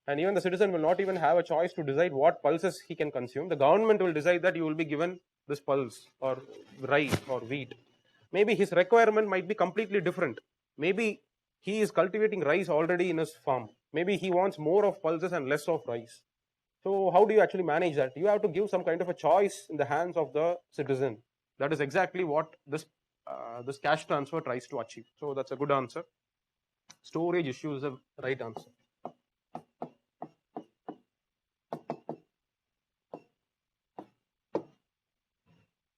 And even the citizen will not even have a choice to decide what pulses he can consume. The government will decide that you will be given this pulse or rice or wheat. Maybe his requirement might be completely different. Maybe he is cultivating rice already in his farm. Maybe he wants more of pulses and less of rice. So how do you actually manage that? You have to give some kind of a choice in the hands of the citizen. That is exactly what this cash transfer tries to achieve. So that's a good answer. Storage issue is a right answer.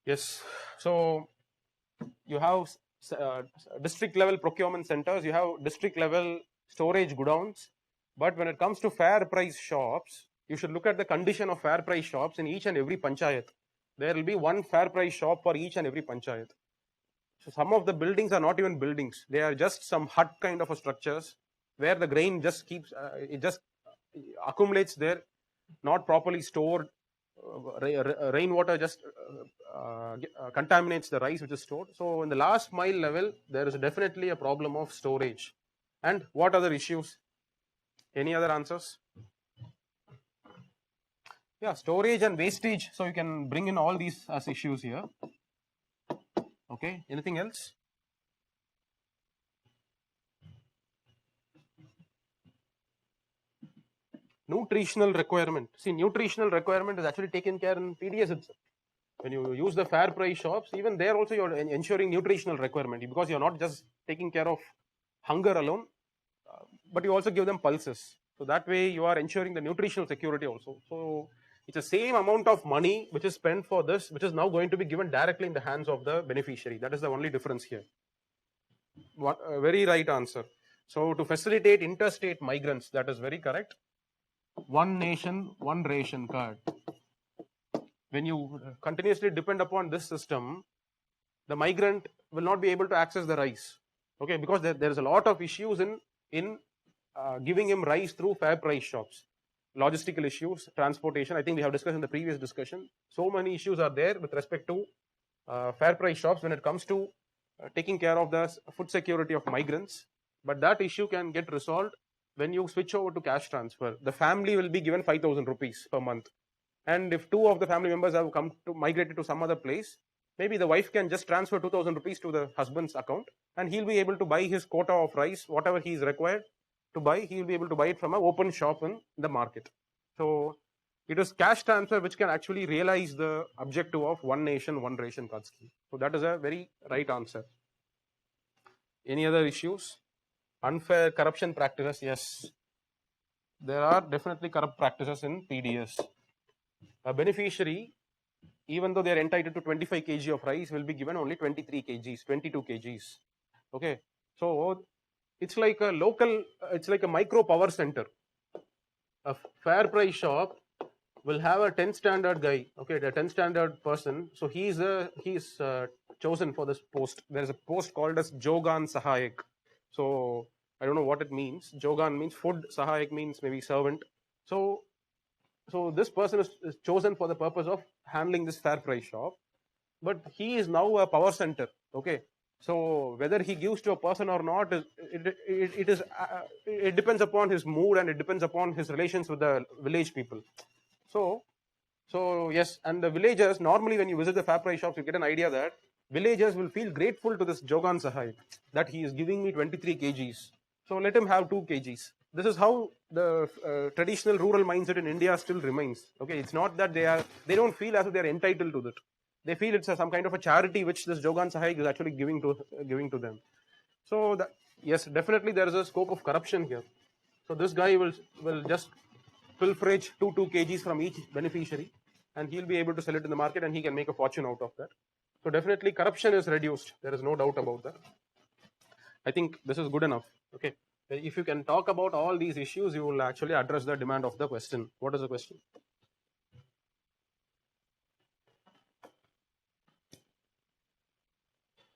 Yes. So you have district level procurement centers, you have district level storage godowns, but when it comes to fair price shops, you should look at the condition of fair price shops in each and every panchayat. There will be one fair price shop for each and every panchayat. So some of the buildings are not even buildings, they are just some hut kind of a structures, where the grain just keeps, it just accumulates there, not properly stored. Rainwater just contaminates the rice which is stored. So in the last mile level, there is definitely a problem of storage. And what other issues? Any other answers? Yeah, storage and wastage. So you can bring in all these as issues here. Okay, anything else? Nutritional requirement. See, nutritional requirement is actually taken care in PDS itself. When you use the fair price shops, even there also you're ensuring nutritional requirement, because you're not just taking care of hunger alone, but you also give them pulses. So that way you are ensuring the nutritional security also. So it's the same amount of money which is spent for this, which is now going to be given directly in the hands of the beneficiary. That is the only difference here. Very right answer. So to facilitate interstate migrants, that is very correct. One nation, one ration card. When you continuously depend upon this system, the migrant will not be able to access the rice. Okay, because there is a lot of issues in giving him rice through fair price shops. Logistical issues, transportation. I think we have discussed in the previous discussion. So many issues are there with respect to fair price shops when it comes to taking care of the food security of migrants. But that issue can get resolved when you switch over to cash transfer. The family will be given 5,000 rupees per month. And if two of the family members have come to migrated to some other place, maybe the wife can just transfer 2,000 rupees to the husband's account, and he'll be able to buy his quota of rice, whatever he is required to buy, he'll be able to buy it from an open shop in the market. So it is cash transfer which can actually realize the objective of one nation, one ration card scheme. So that is a very right answer. Any other issues? Unfair corruption practices, yes. There are definitely corrupt practices in PDS. A beneficiary, even though they are entitled to 25 kg of rice, will be given only 23 kgs, 22 kgs. Okay, so it's like a local, it's like a micro power center. A fair price shop will have a 10th standard guy, okay, the 10th standard person. So he's chosen for this post. There is a post called as Jogan Sahayak. So I don't know what it means. Jogan means food, Sahayak means maybe servant. So this person is chosen for the purpose of handling this fair price shop, but he is now a power center. Okay, so whether he gives to a person or not, it depends upon his mood, and it depends upon his relations with the village people. So yes, and the villagers, normally when you visit the fair price shops, you get an idea that villagers will feel grateful to this Jogan Sahai that he is giving me 23 kgs. So let him have 2 kgs. This is how the traditional rural mindset in India still remains. Okay, it's not that they don't feel as if they are entitled to that. They feel it's some kind of a charity which this Jogan Sahai is actually giving to them. So yes, definitely there is a scope of corruption here. So this guy will just pilferage 2 kgs from each beneficiary, and he'll be able to sell it in the market, and he can make a fortune out of that. So definitely corruption is reduced. There is no doubt about that. I think this is good enough. Okay. If you can talk about all these issues, you will actually address the demand of the question. What is the question?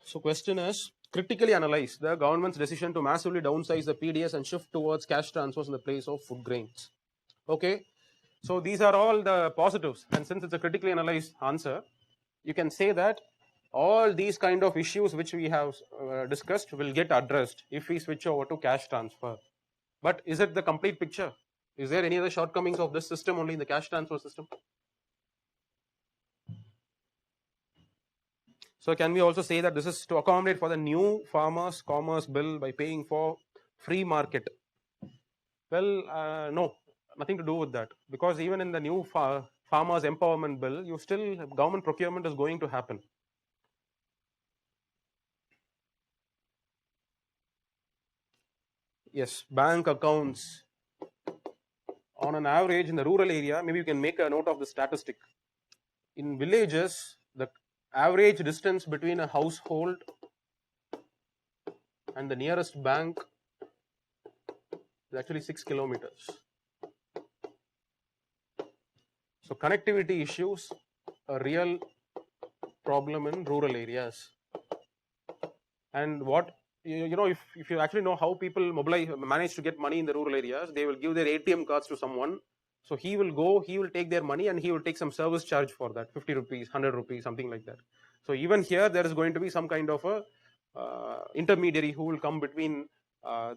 So question is, critically analyze the government's decision to massively downsize the PDS and shift towards cash transfers in the place of food grains. Okay. So these are all the positives, and since it's a critically analyzed answer, you can say that all these kind of issues which we have discussed will get addressed if we switch over to cash transfer. But is it the complete picture? Is there any other shortcomings of this system only in the cash transfer system? So can we also say that this is to accommodate for the new farmers commerce bill by paying for free market? Well, no, nothing to do with that, because even in the new farmers empowerment bill, you still government procurement is going to happen. Yes, bank accounts. On an average in the rural area, maybe you can make a note of the statistic. In villages, the average distance between a household and the nearest bank is actually 6 kilometers. So connectivity issues are a real problem in rural areas. And what if you actually know how people manage to get money in the rural areas, they will give their ATM cards to someone. So he will take their money and he will take some service charge for that, 50 rupees, 100 rupees, something like that. So even here, there is going to be some kind of a intermediary who will come between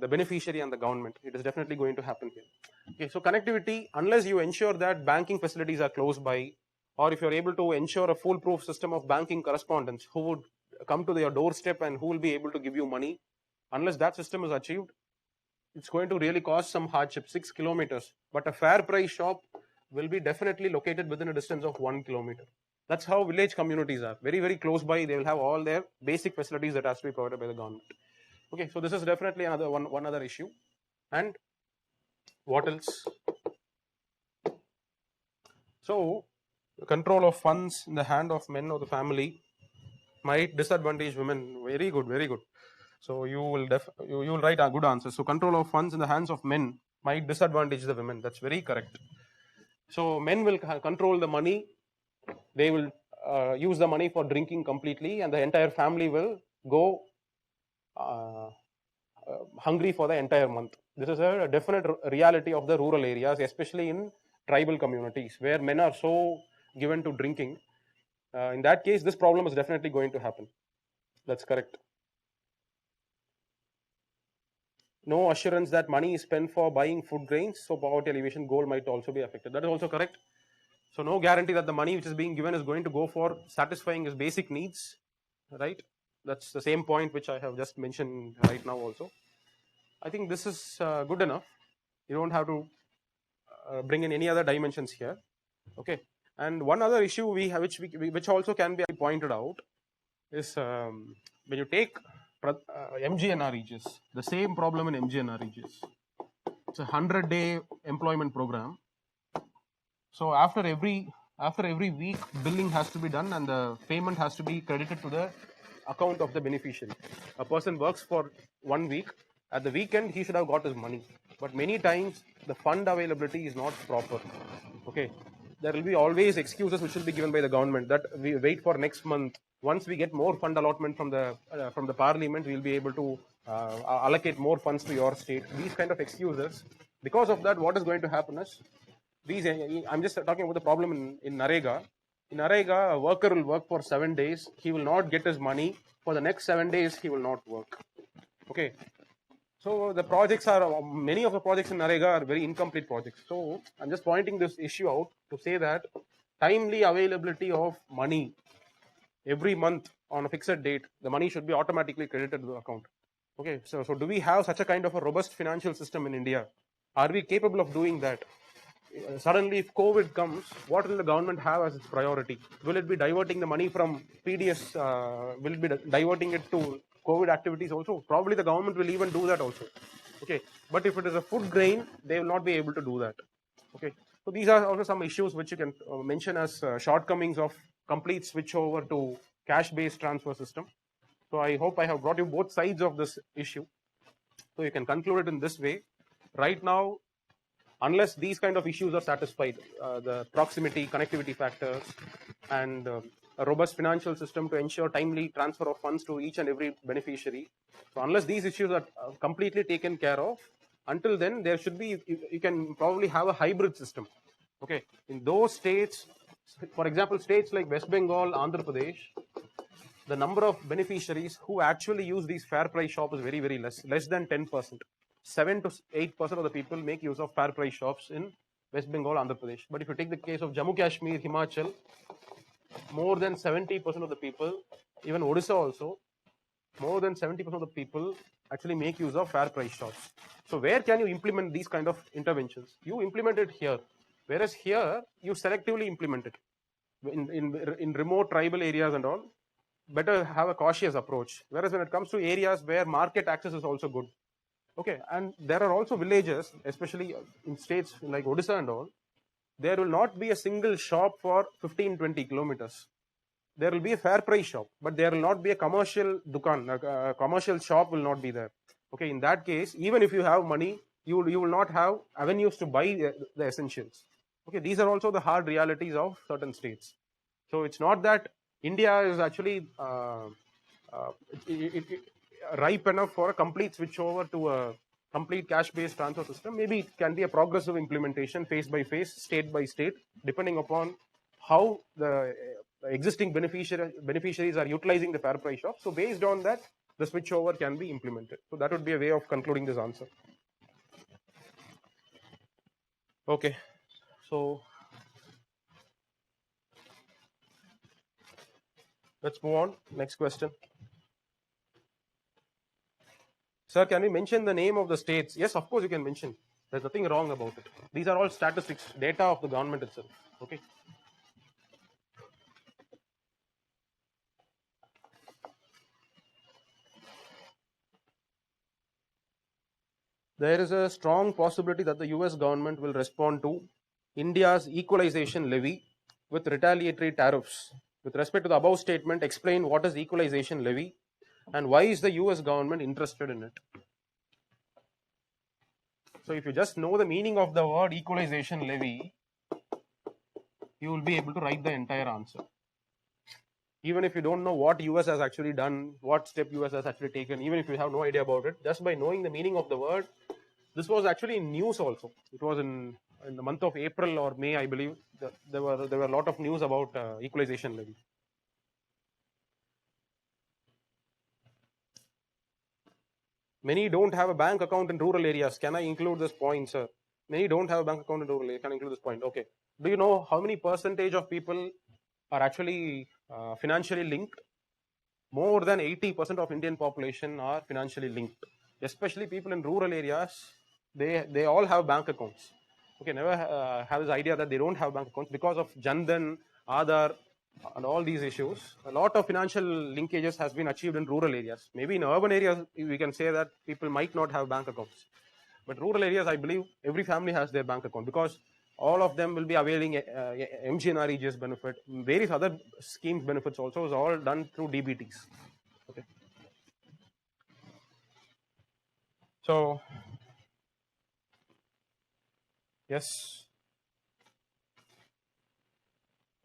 the beneficiary and the government. It is definitely going to happen here. Okay, so connectivity, unless you ensure that banking facilities are close by, or if you're able to ensure a foolproof system of banking correspondence who would come to your doorstep and who will be able to give you money, unless that system is achieved, it's going to really cause some hardship. 6 kilometers, but a fair price shop will be definitely located within a distance of 1 kilometer. That's how village communities are, very, very close by. They will have all their basic facilities that has to be provided by the government. Okay, so this is definitely another one other issue. And what else? So control of funds in the hand of men or the family might disadvantage women. Very good, very good. So you will write a good answer. So control of funds in the hands of men might disadvantage the women. That's very correct. So men will control the money. They will use the money for drinking completely, and the entire family will go hungry for the entire month. This is a definite reality of the rural areas, especially in tribal communities where men are so given to drinking. In that case, this problem is definitely going to happen. That's correct. No assurance that money is spent for buying food grains, so poverty alleviation goal might also be affected. That is also correct. So no guarantee that the money which is being given is going to go for satisfying his basic needs, right? That's the same point which I have just mentioned right now also. I think this is good enough. You don't have to bring in any other dimensions here. Okay. And one other issue we have, which also can be pointed out, is when you take MGNREGs, the same problem in MGNREGs. It's a 100-day employment program. So after every week, billing has to be done and the payment has to be credited to the account of the beneficiary. A person works for 1 week. At the weekend, he should have got his money. But many times, the fund availability is not proper. Okay, there will be always excuses which will be given by the government that we wait for next month. Once we get more fund allotment from the parliament, we will be able to allocate more funds to your state. These kind of excuses. Because of that, what is going to happen is, I'm just talking about the problem in Narega. In Narega, a worker will work for 7 days. He will not get his money. For the next 7 days, he will not work. Okay. So the projects many of the projects in Narega are very incomplete projects. So I'm just pointing this issue out to say that timely availability of money every month on a fixed date, the money should be automatically credited to the account. Okay, so do we have such a kind of a robust financial system in India? Are we capable of doing that? Suddenly, if COVID comes, what will the government have as its priority? Will it be diverting the money from PDS? Will it be diverting it to COVID activities also? Probably the government will even do that also. Okay, but if it is a food grain, they will not be able to do that. Okay, so these are also some issues which you can mention as shortcomings of complete switch over to cash-based transfer system. So I hope I have brought you both sides of this issue. So you can conclude it in this way. Right now, unless these kind of issues are satisfied, the proximity, connectivity factors, and a robust financial system to ensure timely transfer of funds to each and every beneficiary. So unless these issues are completely taken care of, until then there should be, you can probably have a hybrid system. Okay, in those states, for example, states like West Bengal, Andhra Pradesh, the number of beneficiaries who actually use these fair price shops is very, very less than 10%. 7 to 8% of the people make use of fair price shops in West Bengal, Andhra Pradesh. But if you take the case of Jammu Kashmir, Himachal, more than 70% of the people, even Odisha also, more than 70% of the people actually make use of fair price shops. So where can you implement these kind of interventions? You implement it here. Whereas here, you selectively implement it. In remote tribal areas and all, better have a cautious approach. Whereas when it comes to areas where market access is also good, okay, and there are also villages, especially in states like Odisha and all, there will not be a single shop for 15-20 kilometers. There will be a fair price shop, but there will not be a commercial dukan, a commercial shop will not be there. Okay, in that case, even if you have money, you will not have avenues to buy the essentials. Okay, these are also the hard realities of certain states. So it's not that India is actually ripe enough for a complete switch over to a complete cash-based transfer system. Maybe it can be a progressive implementation, phase by phase, state by state, depending upon how the existing beneficiaries are utilizing the fair price shop. So based on that, the switchover can be implemented. So that would be a way of concluding this answer. Okay, so let's move on. Next question. Sir, can we mention the name of the states? Yes, of course you can mention. There's nothing wrong about it. These are all statistics, data of the government itself. Okay. There is a strong possibility that the US government will respond to India's equalization levy with retaliatory tariffs. With respect to the above statement, explain what is equalization levy and why is the US government interested in it. So if you just know the meaning of the word equalization levy, you will be able to write the entire answer. Even if you don't know what US has actually done, what step US has actually taken, even if you have no idea about it, just by knowing the meaning of the word, this was actually in news also. It was in the month of April or May, I believe. There were a lot of news about equalization levy. Many don't have a bank account in rural areas. Can I include this point, sir? Many don't have a bank account in rural areas. Can I include this point? Okay. Do you know how many percentage of people are actually financially linked? More than 80% of Indian population are financially linked. Especially people in rural areas, they all have bank accounts. Okay, never have this idea that they don't have bank accounts because of Jandan, Aadhaar, and all these issues. A lot of financial linkages has been achieved in rural areas. Maybe in urban areas, we can say that people might not have bank accounts. But rural areas, I believe every family has their bank account because all of them will be availing MGNREGS benefit, various other schemes benefits also is all done through DBTs. Okay. So, yes.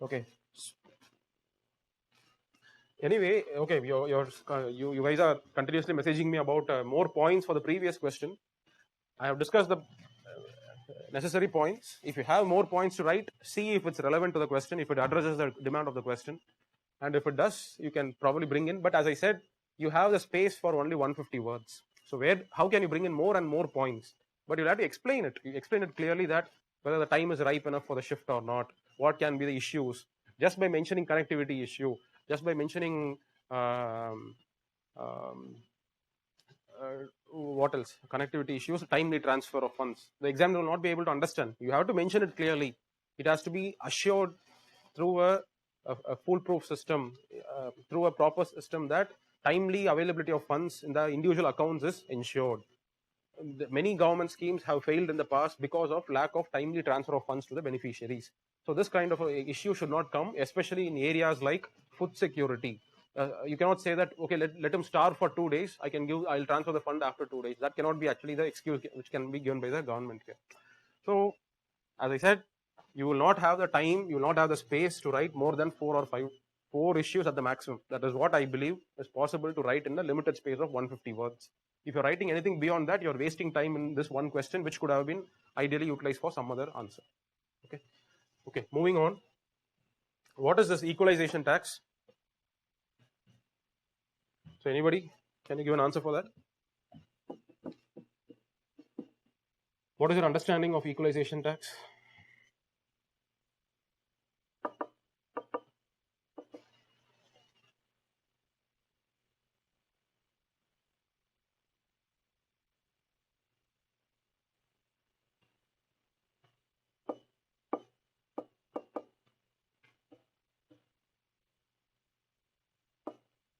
Okay. Anyway, okay, you guys are continuously messaging me about more points for the previous question. I have discussed the necessary points. If you have more points to write, see if it's relevant to the question, if it addresses the demand of the question. And if it does, you can probably bring in. But as I said, you have the space for only 150 words. So how can you bring in more and more points? But you'll have to explain it. You explain it clearly that whether the time is ripe enough for the shift or not, what can be the issues. Just by mentioning connectivity issue, just by mentioning what else? Connectivity issues, timely transfer of funds. The examiner will not be able to understand. You have to mention it clearly. It has to be assured through a foolproof system, through a proper system that timely availability of funds in the individual accounts is ensured. Many government schemes have failed in the past because of lack of timely transfer of funds to the beneficiaries. So this kind of issue should not come, especially in areas like food security. You cannot say that, okay, let him starve for 2 days. I'll transfer the fund after 2 days. That cannot be actually the excuse which can be given by the government here. So, as I said, you will not have the time, you will not have the space to write more than 4 issues at the maximum. That is what I believe is possible to write in a limited space of 150 words. If you're writing anything beyond that, you're wasting time in this one question, which could have been ideally utilized for some other answer. Okay. Okay. Moving on. What is this equalization tax? So anybody, can you give an answer for that? What is your understanding of equalization tax?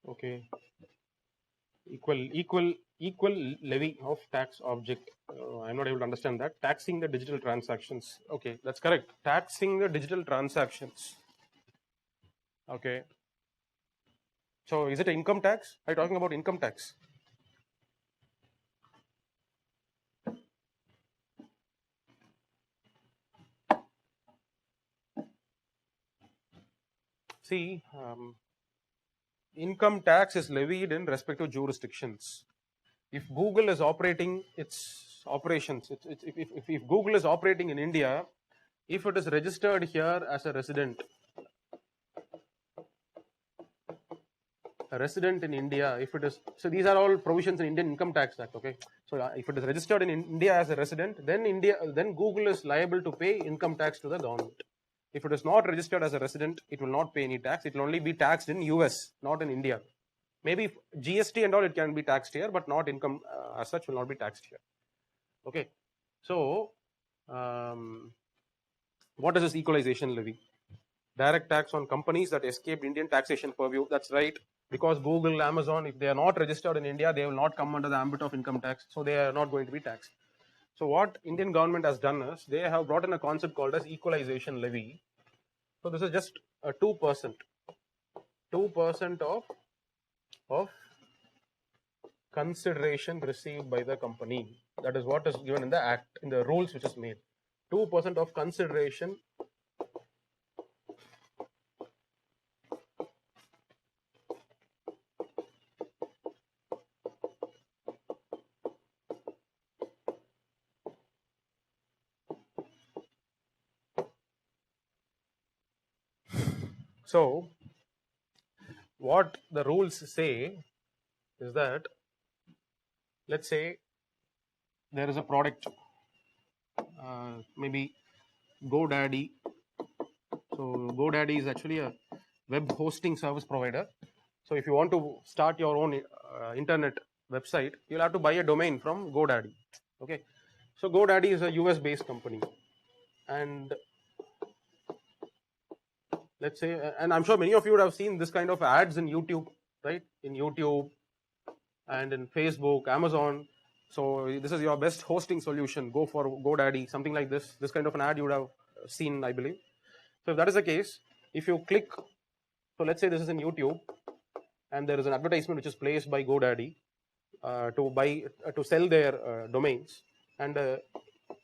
Okay. Equal levy of tax object. I'm not able to understand that. Taxing the digital transactions. Okay, that's correct. Taxing the digital transactions. Okay. So is it income tax? Are you talking about income tax? See, income tax is levied in respective jurisdictions. If Google is operating its operations, if Google is operating in India, if it is registered here as a resident in India, if it is, so these are all provisions in Indian Income Tax Act, okay. So if it is registered in India as a resident, then Google is liable to pay income tax to the government. If it is not registered as a resident, it will not pay any tax. It will only be taxed in US, not in India. Maybe GST and all, it can be taxed here, but not income as such will not be taxed here. Okay. So what is this equalization levy? Direct tax on companies that escaped Indian taxation purview. That's right. Because Google, Amazon, if they are not registered in India, they will not come under the ambit of income tax. So they are not going to be taxed. So what Indian government has done is they have brought in a concept called as equalization levy. So this is just a 2%. 2% of consideration received by the company. That is what is given in the act, in the rules which is made. 2% of consideration So what the rules say is that, let's say there is a product, maybe GoDaddy. So GoDaddy is actually a web hosting service provider. So if you want to start your own internet website, you'll have to buy a domain from GoDaddy. Okay. So GoDaddy is a US based company, and let's say, and I'm sure many of you would have seen this kind of ads in YouTube, right? In YouTube and in Facebook, Amazon. So this is your best hosting solution. Go for GoDaddy, something like this. This kind of an ad you would have seen, I believe. So if that is the case, if you click, so let's say this is in YouTube, and there is an advertisement which is placed by GoDaddy to sell their domains, and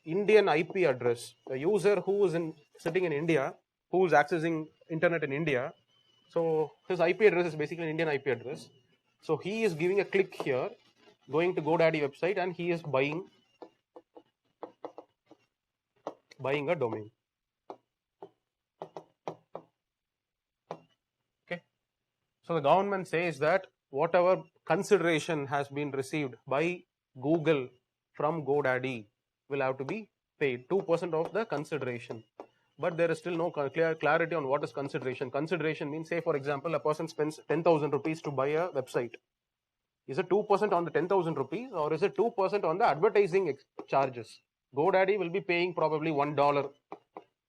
Indian IP address, a user who is sitting in India, who is accessing internet in India. So his IP address is basically an Indian IP address. So he is giving a click here, going to GoDaddy website, and he is buying a domain. Okay. So the government says that whatever consideration has been received by Google from GoDaddy will have to be paid, 2% of the consideration. But there is still no clear clarity on what is consideration. Consideration means, say for example, a person spends 10,000 rupees to buy a website. Is it 2% on the 10,000 rupees, or is it 2% on the advertising charges? GoDaddy will be paying probably $1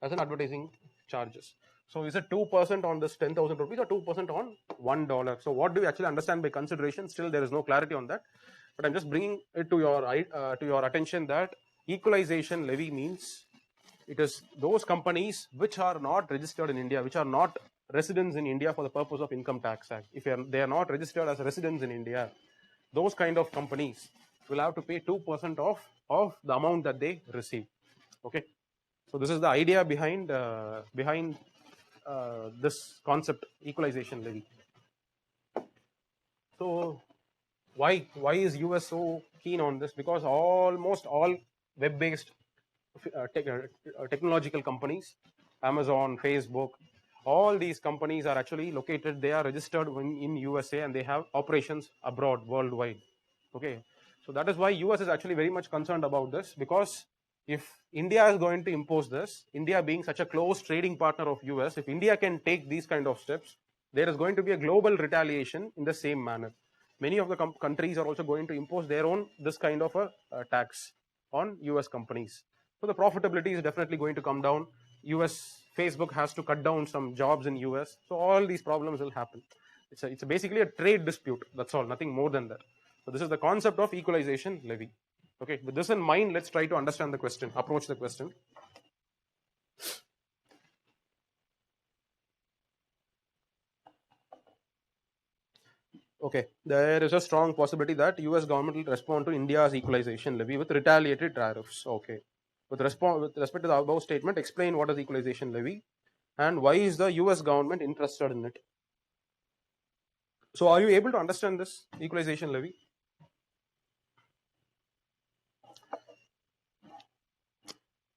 as an advertising charges. So is it 2% on this 10,000 rupees or 2% on $1? So what do you actually understand by consideration? Still there is no clarity on that. But I'm just bringing it to your attention that equalization levy means it is those companies which are not registered in India, which are not residents in India for the purpose of Income Tax Act. If they are not registered as residents in India, those kind of companies will have to pay 2% of the amount that they receive. Okay. So this is the idea behind this concept, equalization levy. So why is US so keen on this? Because almost all web-based technological companies, Amazon, Facebook, all these companies are actually located, they are registered in USA, and they have operations abroad, worldwide. Okay. So that is why US is actually very much concerned about this, because if India is going to impose this, India being such a close trading partner of US, if India can take these kind of steps, there is going to be a global retaliation in the same manner. Many of the countries are also going to impose their own this kind of a tax on US companies. So the profitability is definitely going to come down. Facebook has to cut down some jobs in US. So all these problems will happen. It's basically a trade dispute. That's all, nothing more than that. So this is the concept of equalization levy. Okay, with this in mind, let's try to understand the question, approach the question. Okay, there is a strong possibility that US government will respond to India's equalization levy with retaliatory tariffs. Okay. With respect to the above statement, explain what is equalization levy and why is the US government interested in it. So are you able to understand this equalization levy?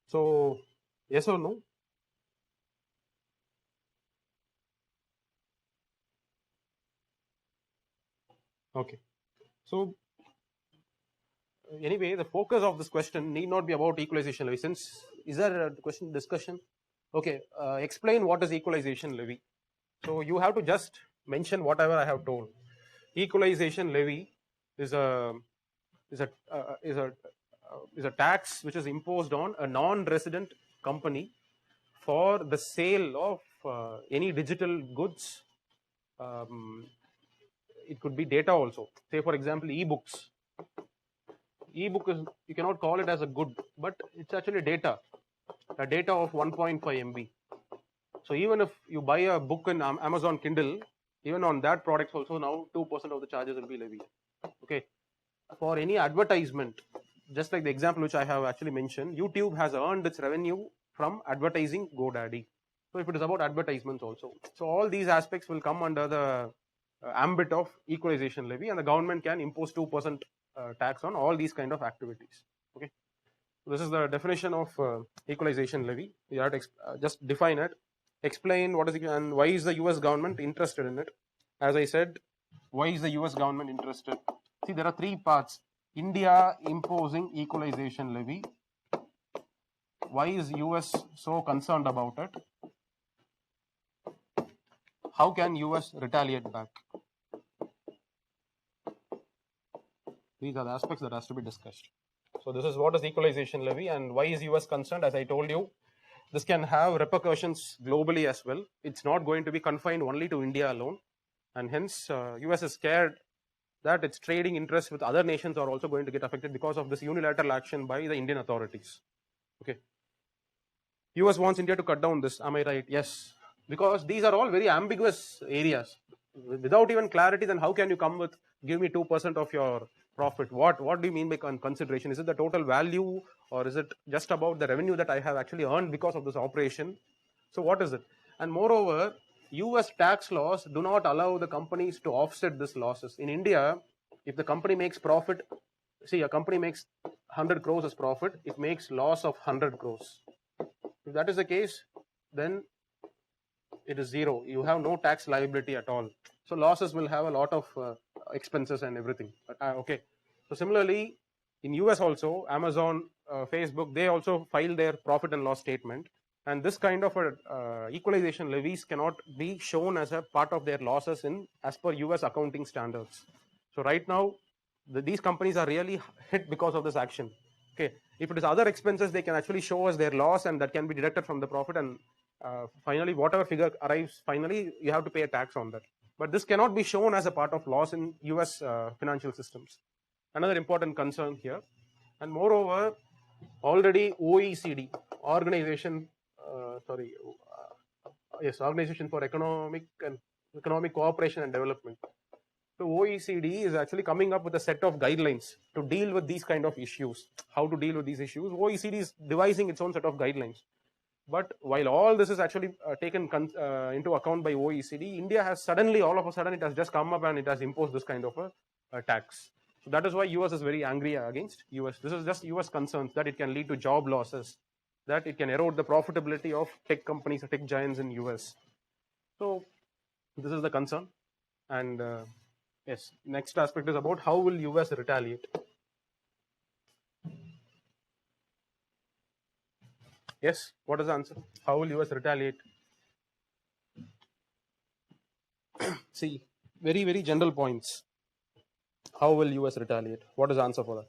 So yes or no? Okay. So anyway, the focus of this question need not be about equalization levy. Since is there a question discussion? Okay, explain what is equalization levy. So you have to just mention whatever I have told. Equalization levy is a is a is a is a tax which is imposed on a non-resident company for the sale of any digital goods. Um, it could be data also. Say for example, e-books. E-book is, you cannot call it as a good, but it's actually data, a data of 1.5 MB. So even if you buy a book in Amazon Kindle, even on that product also now 2% of the charges will be levied. Okay. For any advertisement, just like the example which I have actually mentioned, YouTube has earned its revenue from advertising GoDaddy. So if it is about advertisements also, so all these aspects will come under the ambit of equalization levy, and the government can impose 2% tax on all these kind of activities. Okay, so this is the definition of equalization levy. You have to just define it, explain what is it, and why is the US government interested in it. As I said, why is the US government interested? See, there are three parts. India imposing equalization levy. Why is US so concerned about it? How can US retaliate back? These are the aspects that has to be discussed. So this is what is equalization levy and why is US concerned. As I told you, this can have repercussions globally as well. It's not going to be confined only to India alone, and hence US is scared that its trading interests with other nations are also going to get affected because of this unilateral action by the Indian authorities. Okay. US wants India to cut down this. Am I right? Yes. Because these are all very ambiguous areas. Without even clarity, then how can you come with give me 2% of your profit? What do you mean by consideration? Is it the total value, or is it just about the revenue that I have actually earned because of this operation? So what is it? And moreover, US tax laws do not allow the companies to offset these losses. In India, if the company makes profit, see, a company makes 100 crores as profit, it makes loss of 100 crores. If that is the case, then it is zero. You have no tax liability at all. So losses will have a lot of expenses and everything. Okay. So similarly, in US also, Amazon, Facebook, they also file their profit and loss statement. And this kind of equalization levies cannot be shown as a part of their losses in as per US accounting standards. So right now, these companies are really hit because of this action. Okay, if it is other expenses, they can actually show us their loss, and that can be deducted from the profit. And finally, whatever figure arrives, finally you have to pay a tax on that. But this cannot be shown as a part of loss in US financial systems. Another important concern here, and moreover, already OECD, organization, Organization for Economic Cooperation and Development. So OECD is actually coming up with a set of guidelines to deal with these kind of issues. How to deal with these issues? OECD is devising its own set of guidelines. But while all this is actually taken into account by OECD, India has suddenly, all of a sudden, it has just come up and it has imposed this kind of a tax. So that is why US is very angry against US. This is just US concerns that it can lead to job losses, that it can erode the profitability of tech companies, tech giants in US. So this is the concern. And yes, next aspect is about how will US retaliate. Yes, what is the answer? How will US retaliate? See, very, very general points. How will US retaliate? What is the answer for that?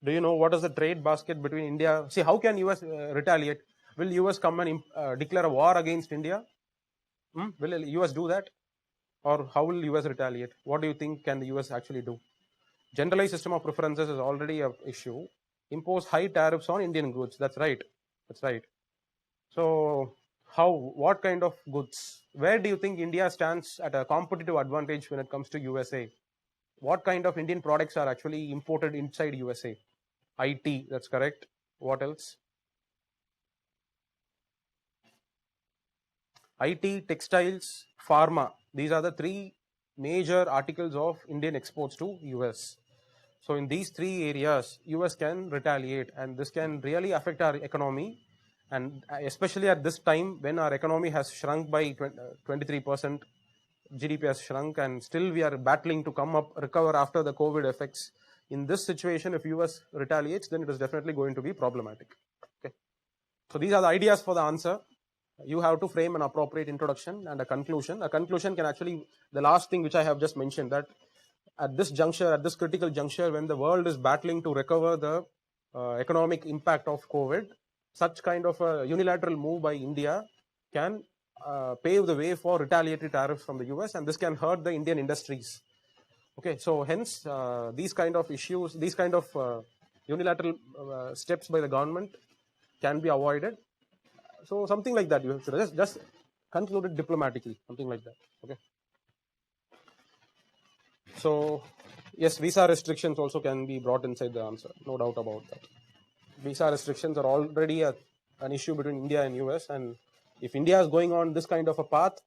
Do you know what is the trade basket between India? See, how can US retaliate? Will US come and declare a war against India? Will US do that? Or how will US retaliate? What do you think can the US actually do? Generalized system of preferences is already an issue. Impose high tariffs on Indian goods. That's right. That's right. So, what kind of goods? Where do you think India stands at a competitive advantage when it comes to USA? What kind of Indian products are actually imported inside USA? IT, that's correct. What else? IT, textiles, pharma. These are the three major articles of Indian exports to US. So in these three areas, US can retaliate, and this can really affect our economy, and especially at this time when our economy has shrunk by 23%, GDP has shrunk, and still we are battling to recover after the COVID effects. In this situation, if US retaliates, then it is definitely going to be problematic. Okay. So these are the ideas for the answer. You have to frame an appropriate introduction and a conclusion. A conclusion can actually, the last thing which I have just mentioned, that at this juncture, at this critical juncture, when the world is battling to recover the economic impact of COVID, such kind of a unilateral move by India can pave the way for retaliatory tariffs from the US, and this can hurt the Indian industries. Okay, so hence these kind of issues, these kind of unilateral steps by the government can be avoided. So something like that, you have just conclude it diplomatically, something like that. Okay. So yes, visa restrictions also can be brought inside the answer, no doubt about that. Visa restrictions are already an issue between India and US, and if India is going on this kind of a path,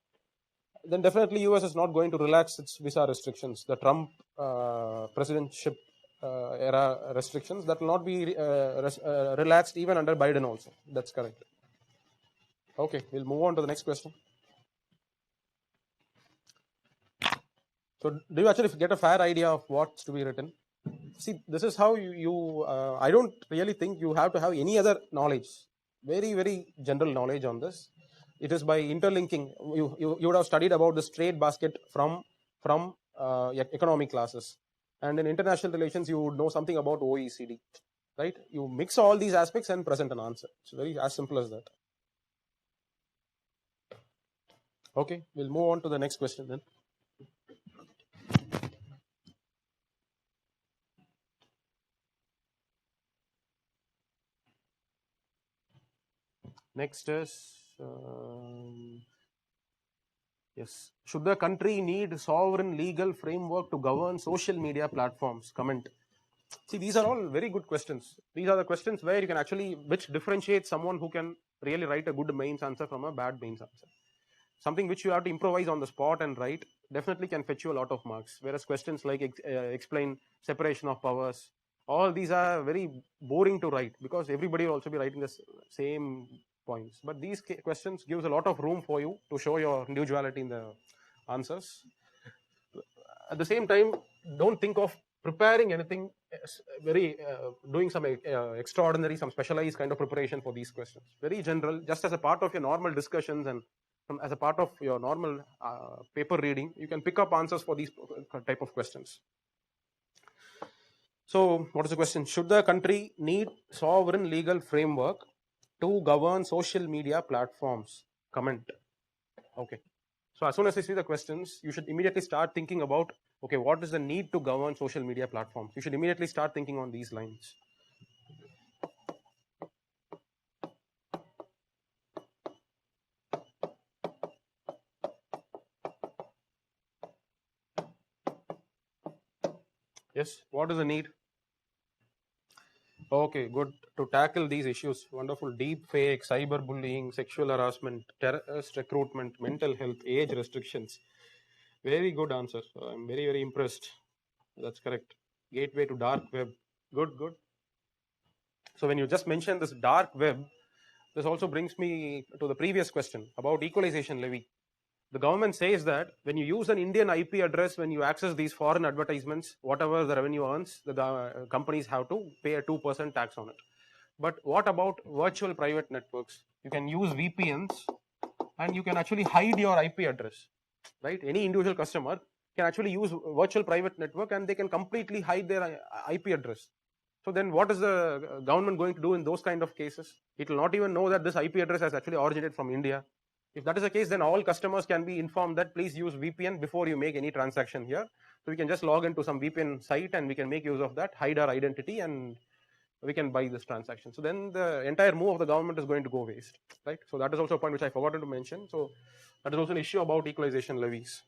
then definitely US is not going to relax its visa restrictions. The Trump presidentship era restrictions, that will not be relaxed even under Biden also. That's correct. Okay, we'll move on to the next question. So do you actually get a fair idea of what's to be written? See, this is how I don't really think you have to have any other knowledge, very, very general knowledge on this. It is by interlinking. You would have studied about this trade basket from economic classes, and in international relations you would know something about OECD, right? You mix all these aspects and present an answer. It's very as simple as that. Okay, we'll move on to the next question then. Next is, yes, should the country need sovereign legal framework to govern social media platforms? Comment. See, these are all very good questions. These are the questions where you can actually, which differentiates someone who can really write a good mains answer from a bad mains answer. Something which you have to improvise on the spot and write definitely can fetch you a lot of marks. Whereas questions like explain separation of powers, all these are very boring to write because everybody will also be writing the same points. But these questions gives a lot of room for you to show your individuality in the answers. At the same time, don't think of preparing anything very doing some extraordinary, some specialized kind of preparation for these questions. Very general, just as a part of your normal discussions and as a part of your normal paper reading, you can pick up answers for these type of questions. So what is the question? Should the country need sovereign legal framework to govern social media platforms? Comment. Okay. So as soon as you see the questions, you should immediately start thinking about, okay, what is the need to govern social media platforms? You should immediately start thinking on these lines. Yes, what is the need? Okay, good. To tackle these issues, wonderful. Deep fake, cyberbullying, sexual harassment, terrorist recruitment, mental health, age restrictions. Very good answer. I'm very, very impressed. That's correct. Gateway to dark web. Good, good. So when you just mentioned this dark web, this also brings me to the previous question about equalization levy. The government says that when you use an Indian IP address, when you access these foreign advertisements, whatever the revenue earns, the companies have to pay a 2% tax on it. But what about virtual private networks? You can use VPNs and you can actually hide your IP address, right? Any individual customer can actually use virtual private network and they can completely hide their IP address. So then what is the government going to do in those kind of cases? It will not even know that this IP address has actually originated from India. If that is the case, then all customers can be informed that please use VPN before you make any transaction here. So we can just log into some VPN site and we can make use of that, hide our identity, and we can buy this transaction. So then the entire move of the government is going to go waste, right? So that is also a point which I forgot to mention. So that is also an issue about equalization levies.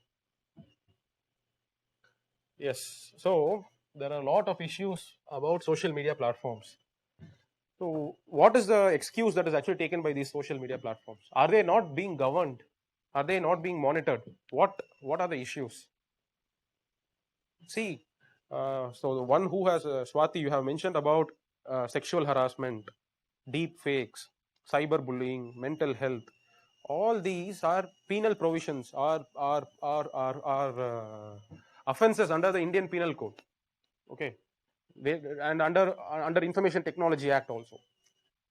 Yes, so there are a lot of issues about social media platforms. So what is the excuse that is actually taken by these social media platforms? Are they not being governed? Are they not being monitored? What are the issues? See, so the one who has Swati, you have mentioned about sexual harassment, deep fakes, cyberbullying, mental health. All these are penal provisions, are offences under the Indian Penal Code. Okay, and under Information Technology Act also.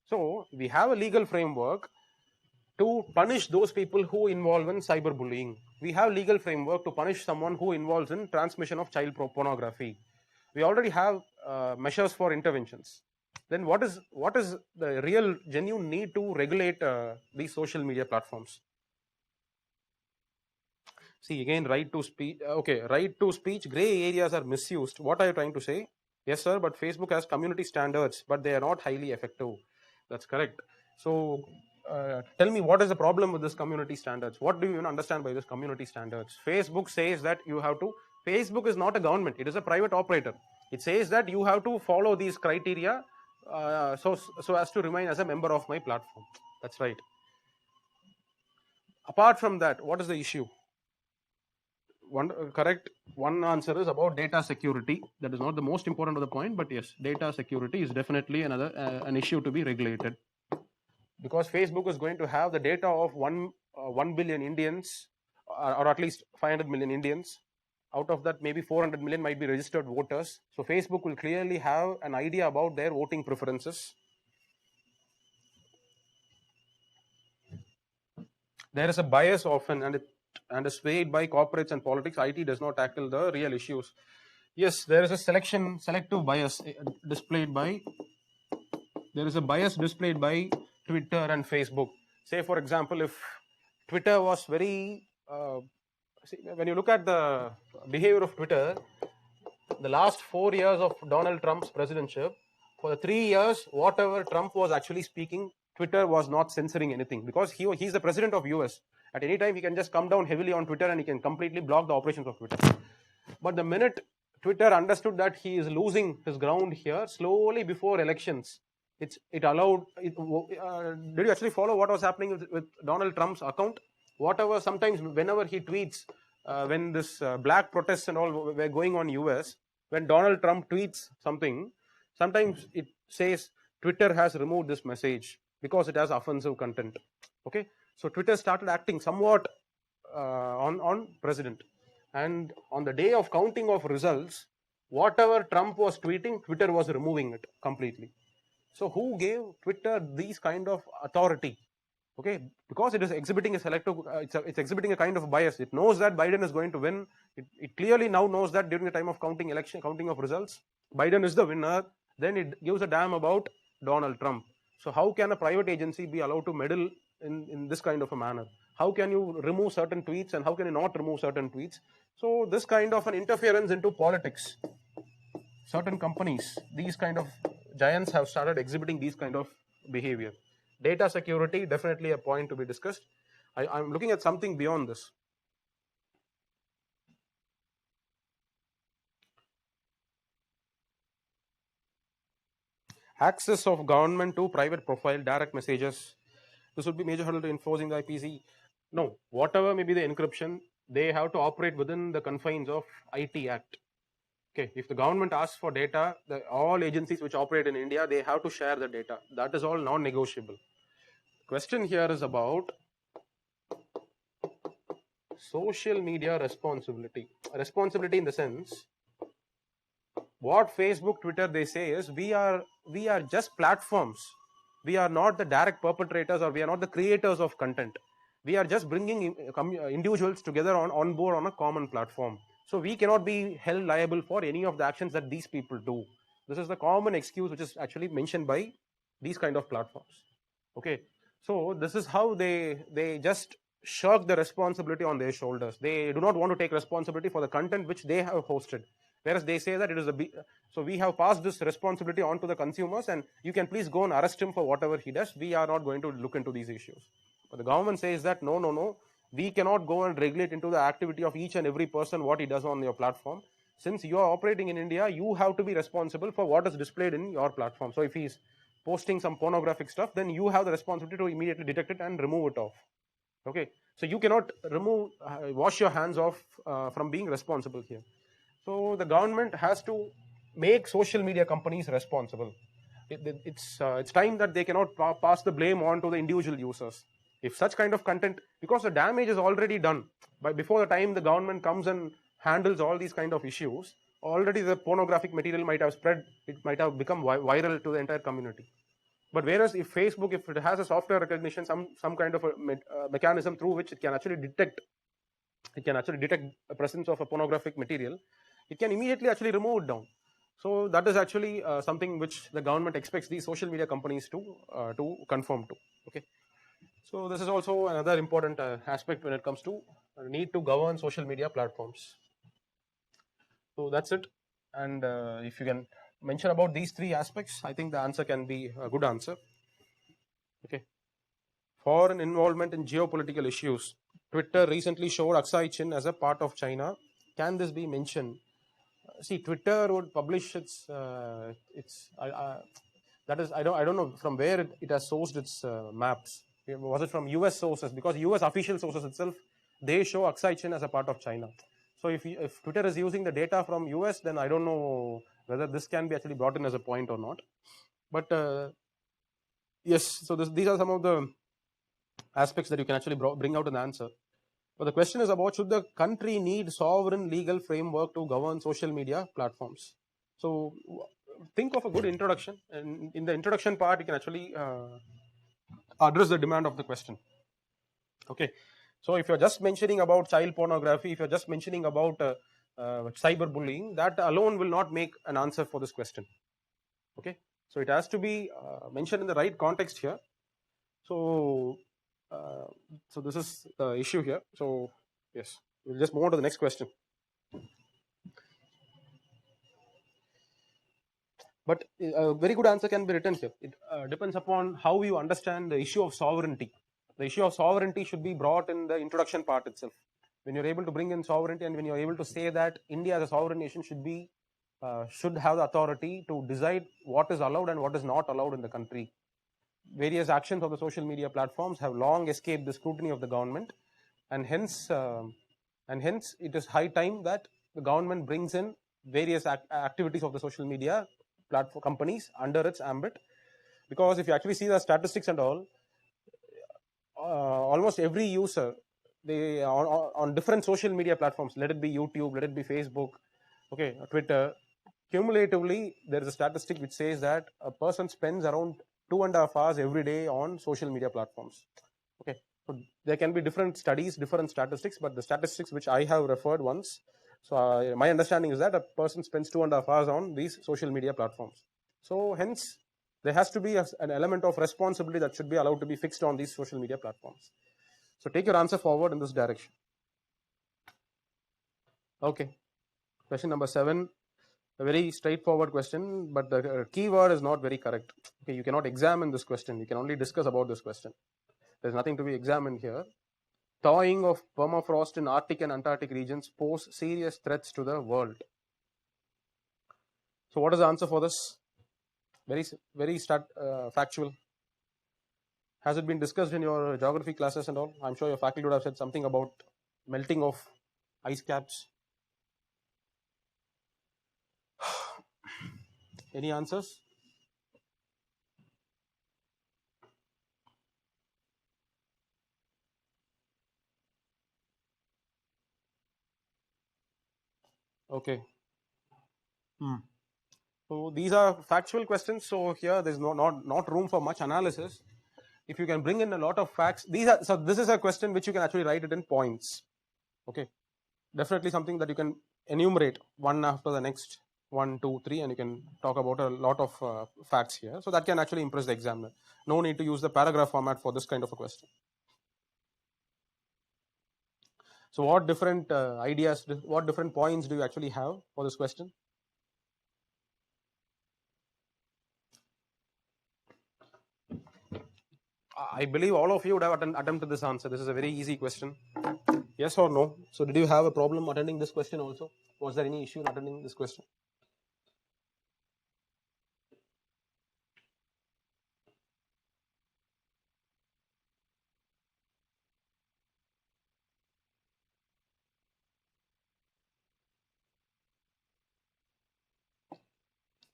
So we have a legal framework to punish those people who involve in cyberbullying. We have legal framework to punish someone who involves in transmission of child pornography. We already have measures for interventions. Then what is the real genuine need to regulate these social media platforms? See, again, right to speech. Okay, right to speech. Gray areas are misused. What are you trying to say? Yes, sir. But Facebook has community standards, but they are not highly effective. That's correct. So, tell me, what is the problem with this community standards? What do you even understand by this community standards? Facebook says that you have to. Facebook is not a government; it is a private operator. It says that you have to follow these criteria, so as to remain as a member of my platform. That's right. Apart from that, what is the issue? One correct one answer is about data security. That is not the most important of the point, but yes, data security is definitely another an issue to be regulated, because Facebook is going to have the data of 1 billion Indians, or at least 500 million Indians. Out of that, maybe 400 million might be registered voters. So Facebook will clearly have an idea about their voting preferences. There is a bias often, and is swayed by corporates and politics. IT does not tackle the real issues. Yes, there is a selective bias displayed by. There is a bias displayed by Twitter and Facebook. Say, for example, if Twitter was very, when you look at the behavior of Twitter, the last 4 years of Donald Trump's presidency, for the 3 years, whatever Trump was actually speaking, Twitter was not censoring anything, because he's the president of US. At any time, he can just come down heavily on Twitter and he can completely block the operations of Twitter. But the minute Twitter understood that he is losing his ground here, slowly before elections, it allowed. Did you actually follow what was happening with Donald Trump's account? Whatever, sometimes whenever he tweets, when this black protests and all were going on US, when Donald Trump tweets something, sometimes it says Twitter has removed this message because it has offensive content. Okay, so Twitter started acting somewhat on president, and on the day of counting of results, whatever Trump was tweeting, Twitter was removing it completely. So who gave Twitter these kind of authority? Okay, because it is exhibiting a selective, it's exhibiting a kind of bias. It knows that Biden is going to win. It clearly now knows that during the time of counting of results, Biden is the winner. Then it gives a damn about Donald Trump. So how can a private agency be allowed to meddle in this kind of a manner? How can you remove certain tweets and how can you not remove certain tweets? So this kind of an interference into politics, certain companies, these kind of giants have started exhibiting these kind of behavior. Data security, definitely a point to be discussed. I'm looking at something beyond this. Access of government to private profile, direct messages. This would be major hurdle to enforcing the IPC. No, whatever may be the encryption, they have to operate within the confines of IT Act. Okay, if the government asks for data, all agencies which operate in India, they have to share the data. That is all non-negotiable. Question here is about social media responsibility. Responsibility in the sense, what Facebook, Twitter, they say is we are just platforms. We are not the direct perpetrators, or we are not the creators of content. We are just bringing individuals together on board on a common platform. So we cannot be held liable for any of the actions that these people do. This is the common excuse which is actually mentioned by these kind of platforms. Okay, so this is how they just shirk the responsibility on their shoulders. They do not want to take responsibility for the content which they have hosted, whereas they say that it is so we have passed this responsibility on to the consumers, and you can please go and arrest him for whatever he does. We are not going to look into these issues. But the government says that no, we cannot go and regulate into the activity of each and every person what he does on your platform. Since you are operating in India, you have to be responsible for what is displayed in your platform. So if he's posting some pornographic stuff, then you have the responsibility to immediately detect it and remove it off. Okay, so you cannot wash your hands off from being responsible here. So the government has to make social media companies responsible. It's time that they cannot pass the blame on to the individual users. If such kind of content, because the damage is already done, by before the time the government comes and handles all these kind of issues, already the pornographic material might have spread, it might have become viral to the entire community. But whereas if Facebook, if it has a software recognition, some kind of a mechanism through which it can actually detect the presence of a pornographic material, it can immediately actually remove it down. So that is actually something which the government expects these social media companies to conform to. Okay. So this is also another important aspect when it comes to need to govern social media platforms. So that's it. And if you can mention about these three aspects, I think the answer can be a good answer. Okay. Foreign involvement in geopolitical issues. Twitter recently showed Aksai Chin as a part of China. Can this be mentioned? See, Twitter would publish that is I don't know from where it has sourced its maps. Was it from US sources? Because US official sources itself, they show Aksai Chin as a part of China. So if Twitter is using the data from US, then I don't know whether this can be actually brought in as a point or not. But yes, so these are some of the aspects that you can actually bring out an answer. But the question is about, should the country need sovereign legal framework to govern social media platforms? So think of a good introduction, and in the introduction part, you can actually address the demand of the question. Okay. So if you're just mentioning about child pornography, if you're just mentioning about cyberbullying, that alone will not make an answer for this question. Okay. So it has to be mentioned in the right context here. So so this is the issue here. So yes, we'll just move on to the next question. But a very good answer can be written here. It depends upon how you understand the issue of sovereignty. The issue of sovereignty should be brought in the introduction part itself. When you're able to bring in sovereignty, and when you're able to say that India as a sovereign nation should have the authority to decide what is allowed and what is not allowed in the country. Various actions of the social media platforms have long escaped the scrutiny of the government, and hence it is high time that the government brings in various activities of the social media platform companies under its ambit. Because if you actually see the statistics and all, almost every user, they on different social media platforms, let it be YouTube, let it be Facebook, okay, Twitter, cumulatively there is a statistic which says that a person spends around 2.5 hours every day on social media platforms. Okay, so there can be different studies, different statistics, but the statistics which I have referred once, so my understanding is that a person spends 2.5 hours on these social media platforms. So hence there has to be an element of responsibility that should be allowed to be fixed on these social media platforms. So take your answer forward in this direction. Okay, question number 7, a very straightforward question, but the keyword is not very correct. Okay, you cannot examine this question, you can only discuss about this question. There's nothing to be examined here. Thawing of permafrost in Arctic and Antarctic regions pose serious threats to the world. So what is the answer for this? Very factual. Has it been discussed in your geography classes and all? I'm sure your faculty would have said something about melting of ice caps. Any answers? Okay. So these are factual questions. So here there's not room for much analysis. If you can bring in a lot of facts, this is a question which you can actually write it in points. Okay. Definitely something that you can enumerate one after the next, 1, 2, 3, and you can talk about a lot of facts here. So that can actually impress the examiner. No need to use the paragraph format for this kind of a question. So what different ideas, what different points do you actually have for this question? I believe all of you would have attempted this answer. This is a very easy question. Yes or no? So did you have a problem attending this question also? Was there any issue in attending this question?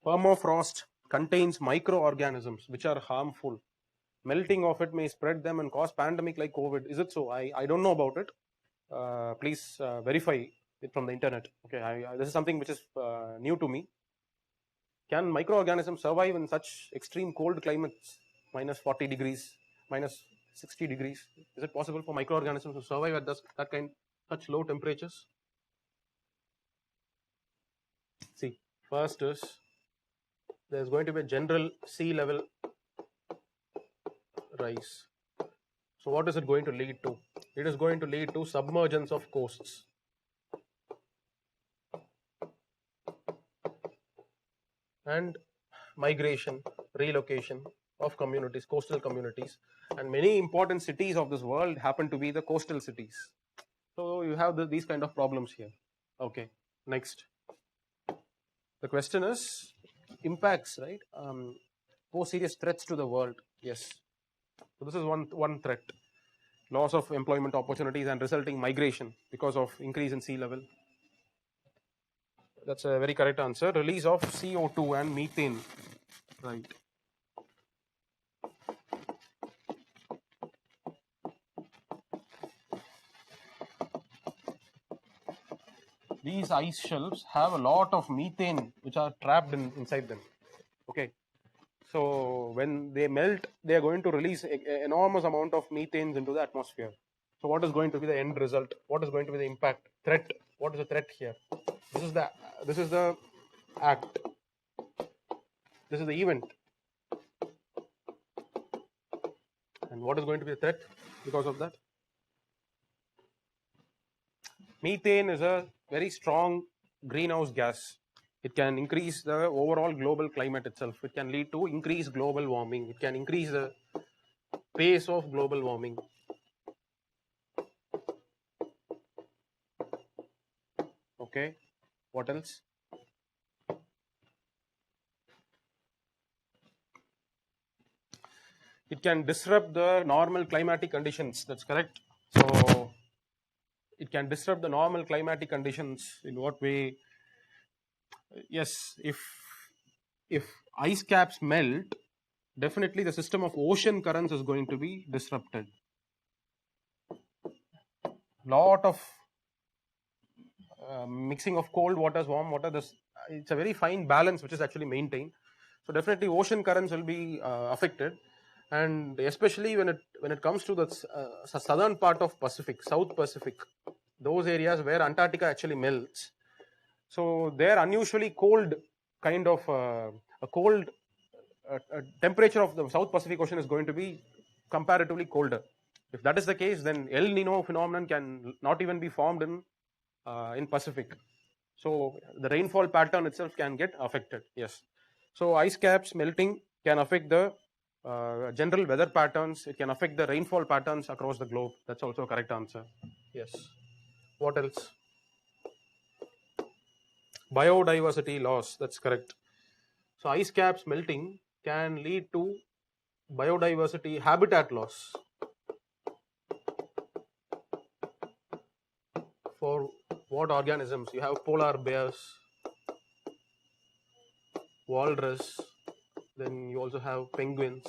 Permafrost contains microorganisms which are harmful. Melting of it may spread them and cause pandemic like COVID. Is it so? I don't know about it. Please verify it from the internet. Okay, this is something which is new to me. Can microorganisms survive in such extreme cold climates, minus 40 degrees, minus 60 degrees? Is it possible for microorganisms to survive at that kind, such low temperatures? See, first is there's going to be a general sea level rise. So what is it going to lead to? It is going to lead to submergence of coasts. And migration, relocation of communities, coastal communities, and many important cities of this world happen to be the coastal cities. So you have these kind of problems here. Okay, next. The question is impacts, right? Pose serious threats to the world. Yes. So this is one threat. Loss of employment opportunities and resulting migration because of increase in sea level. That's a very correct answer. Release of CO2 and methane. Right. These ice shelves have a lot of methane which are trapped inside them. Okay. So when they melt, they are going to release enormous amount of methane into the atmosphere. So what is going to be the end result? What is going to be the impact? Threat. What is the threat here? This is the act. This is the event. And what is going to be the threat because of that? Methane is a very strong greenhouse gas. It can increase the overall global climate itself. It can lead to increased global warming. It can increase the pace of global warming. Okay, what else? It can disrupt the normal climatic conditions. That's correct. So it can disrupt the normal climatic conditions. In what way? Yes, if ice caps melt, definitely the system of ocean currents is going to be disrupted. Lot of mixing of cold waters, warm water. It's a very fine balance which is actually maintained. So definitely ocean currents will be affected, and especially when it comes to the southern part of Pacific, South Pacific, those areas where Antarctica actually melts. So their unusually cold kind of a cold temperature of the South Pacific Ocean is going to be comparatively colder. If that is the case, then El Nino phenomenon can not even be formed in Pacific. So the rainfall pattern itself can get affected. Yes. So ice caps melting can affect the general weather patterns. It can affect the rainfall patterns across the globe. That's also a correct answer. Yes. What else? Biodiversity loss. That's correct. So ice caps melting can lead to biodiversity habitat loss. For what organisms? You have polar bears, walrus, then you also have penguins.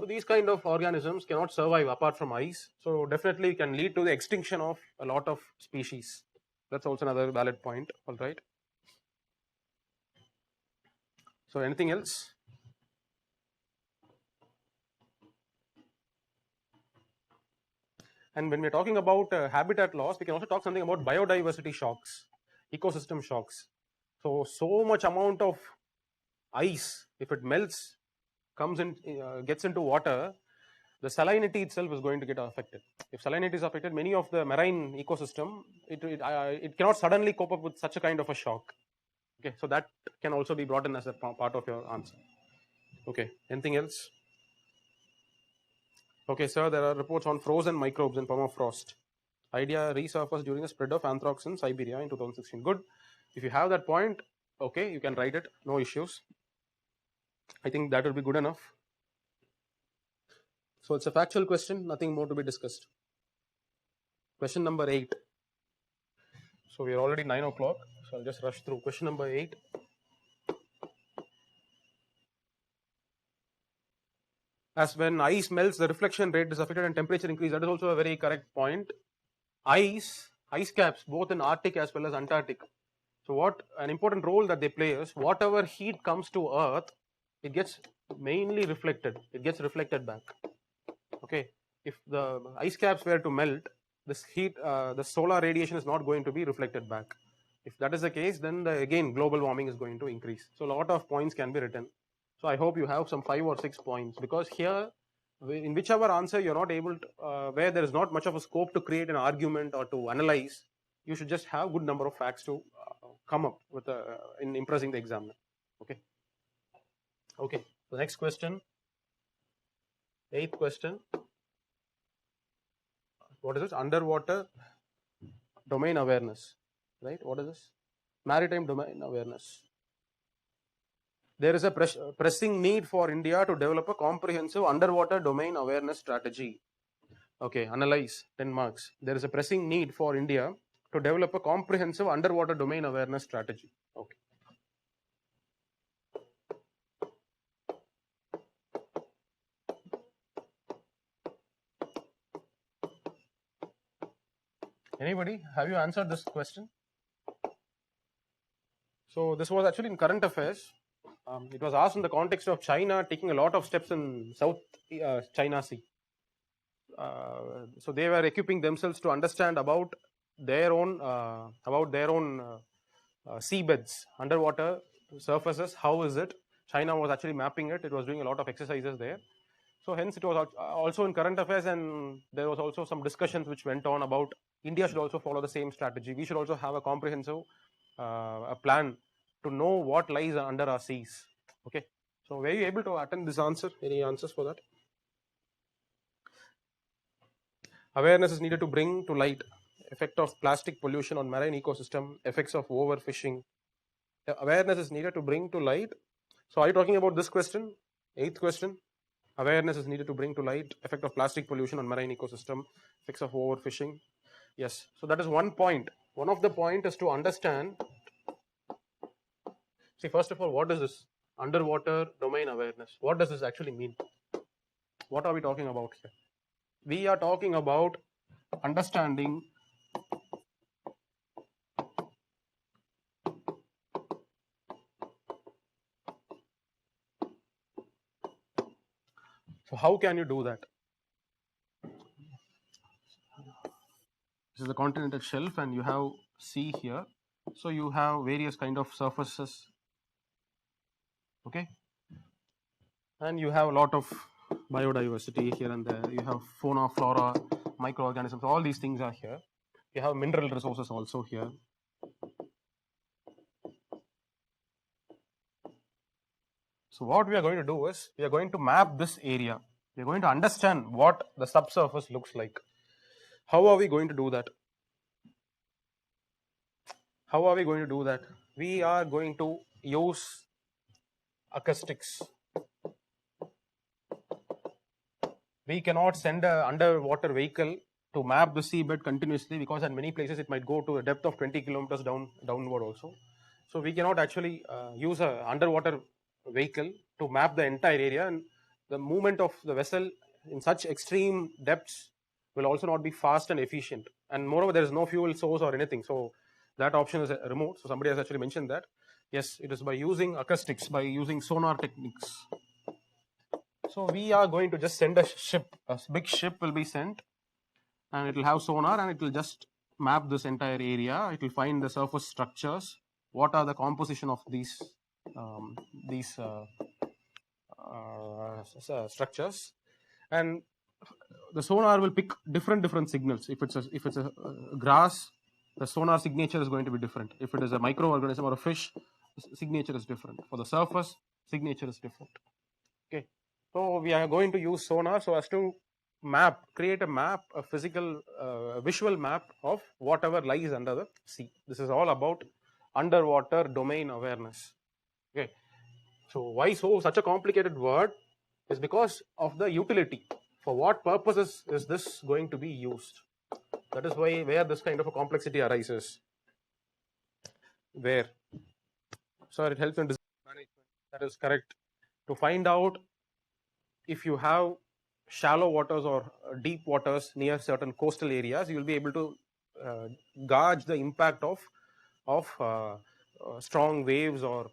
So these kind of organisms cannot survive apart from ice. So definitely can lead to the extinction of a lot of species. That's also another valid point. All right. So anything else? And when we're talking about habitat loss, we can also talk something about biodiversity shocks, ecosystem shocks. So much amount of ice, if it melts, comes in, gets into water, the salinity itself is going to get affected. If salinity is affected, many of the marine ecosystem, it cannot suddenly cope up with such a kind of a shock. Okay, so that can also be brought in as a part of your answer. Okay, anything else? Okay, sir, there are reports on frozen microbes in permafrost. Idea resurfaced during the spread of anthrax in Siberia in 2016. Good. If you have that point, okay, you can write it. No issues. I think that will be good enough. So it's a factual question, nothing more to be discussed. Question number 8. So we are already 9 o'clock. So I'll just rush through question number 8. As when ice melts, the reflection rate is affected and temperature increase. That is also a very correct point. Ice caps, both in Arctic as well as Antarctic. So what an important role that they play is, whatever heat comes to Earth, it gets mainly reflected. It gets reflected back. Okay, if the ice caps were to melt, this heat, the solar radiation is not going to be reflected back. If that is the case, then again global warming is going to increase. So a lot of points can be written. So I hope you have some 5 or 6 points, because here in whichever answer you're not able to, where there is not much of a scope to create an argument or to analyze, you should just have good number of facts to come up with in impressing the examiner. Okay. Okay. The next question, 8th question. What is this? Underwater domain awareness, right? What is this? Maritime domain awareness. There is a pressing need for India to develop a comprehensive underwater domain awareness strategy. Okay, analyze, 10 marks. There is a pressing need for India to develop a comprehensive underwater domain awareness strategy. Okay. Anybody, have you answered this question? So this was actually in current affairs. It was asked in the context of China taking a lot of steps in South China Sea. So they were equipping themselves to understand about their own seabeds, underwater surfaces. How is it? China was actually mapping it. It was doing a lot of exercises there. So hence it was also in current affairs, and there was also some discussions which went on about India should also follow the same strategy. We should also have a comprehensive a plan to know what lies under our seas. Okay. So were you able to attend this answer? Any answers for that? Awareness is needed to bring to light effect of plastic pollution on marine ecosystem, effects of overfishing. Awareness is needed to bring to light. So are you talking about this question? 8th question. Awareness is needed to bring to light effect of plastic pollution on marine ecosystem, effects of overfishing. Yes. So that is one point. One of the point is to understand. See, first of all, what is this underwater domain awareness? What does this actually mean? What are we talking about here? We are talking about understanding so how can you do that? This is the continental shelf and you have sea here. So you have various kind of surfaces. Okay. And you have a lot of biodiversity here and there. You have fauna, flora, microorganisms. All these things are here. You have mineral resources also here. So what we are going to do is, we are going to map this area. We are going to understand what the subsurface looks like. How are we going to do that? How are we going to do that? We are going to use acoustics. We cannot send an underwater vehicle to map the seabed continuously, because at many places it might go to a depth of 20 kilometers downward also. So we cannot actually use an underwater vehicle to map the entire area, and the movement of the vessel in such extreme depths will also not be fast and efficient. And moreover, there is no fuel source or anything. So that option is removed. So somebody has actually mentioned that. Yes, it is by using acoustics, by using sonar techniques. So we are going to just send a ship. A big ship will be sent, and it will have sonar, and it will just map this entire area. It will find the surface structures. What are the composition of these structures, and the sonar will pick different signals. If it's a grass, the sonar signature is going to be different. If it is a microorganism or a fish, the signature is different. For the surface, signature is different. Okay, so we are going to use sonar so as to create a map, a physical, visual map of whatever lies under the sea. This is all about underwater domain awareness. Okay, so why such a complicated word? Is because of the utility. For what purposes is this going to be used? That is where this kind of a complexity arises. where. So it helps in disaster management. That is correct. To find out if you have shallow waters or deep waters near certain coastal areas, you will be able to gauge the impact of strong waves or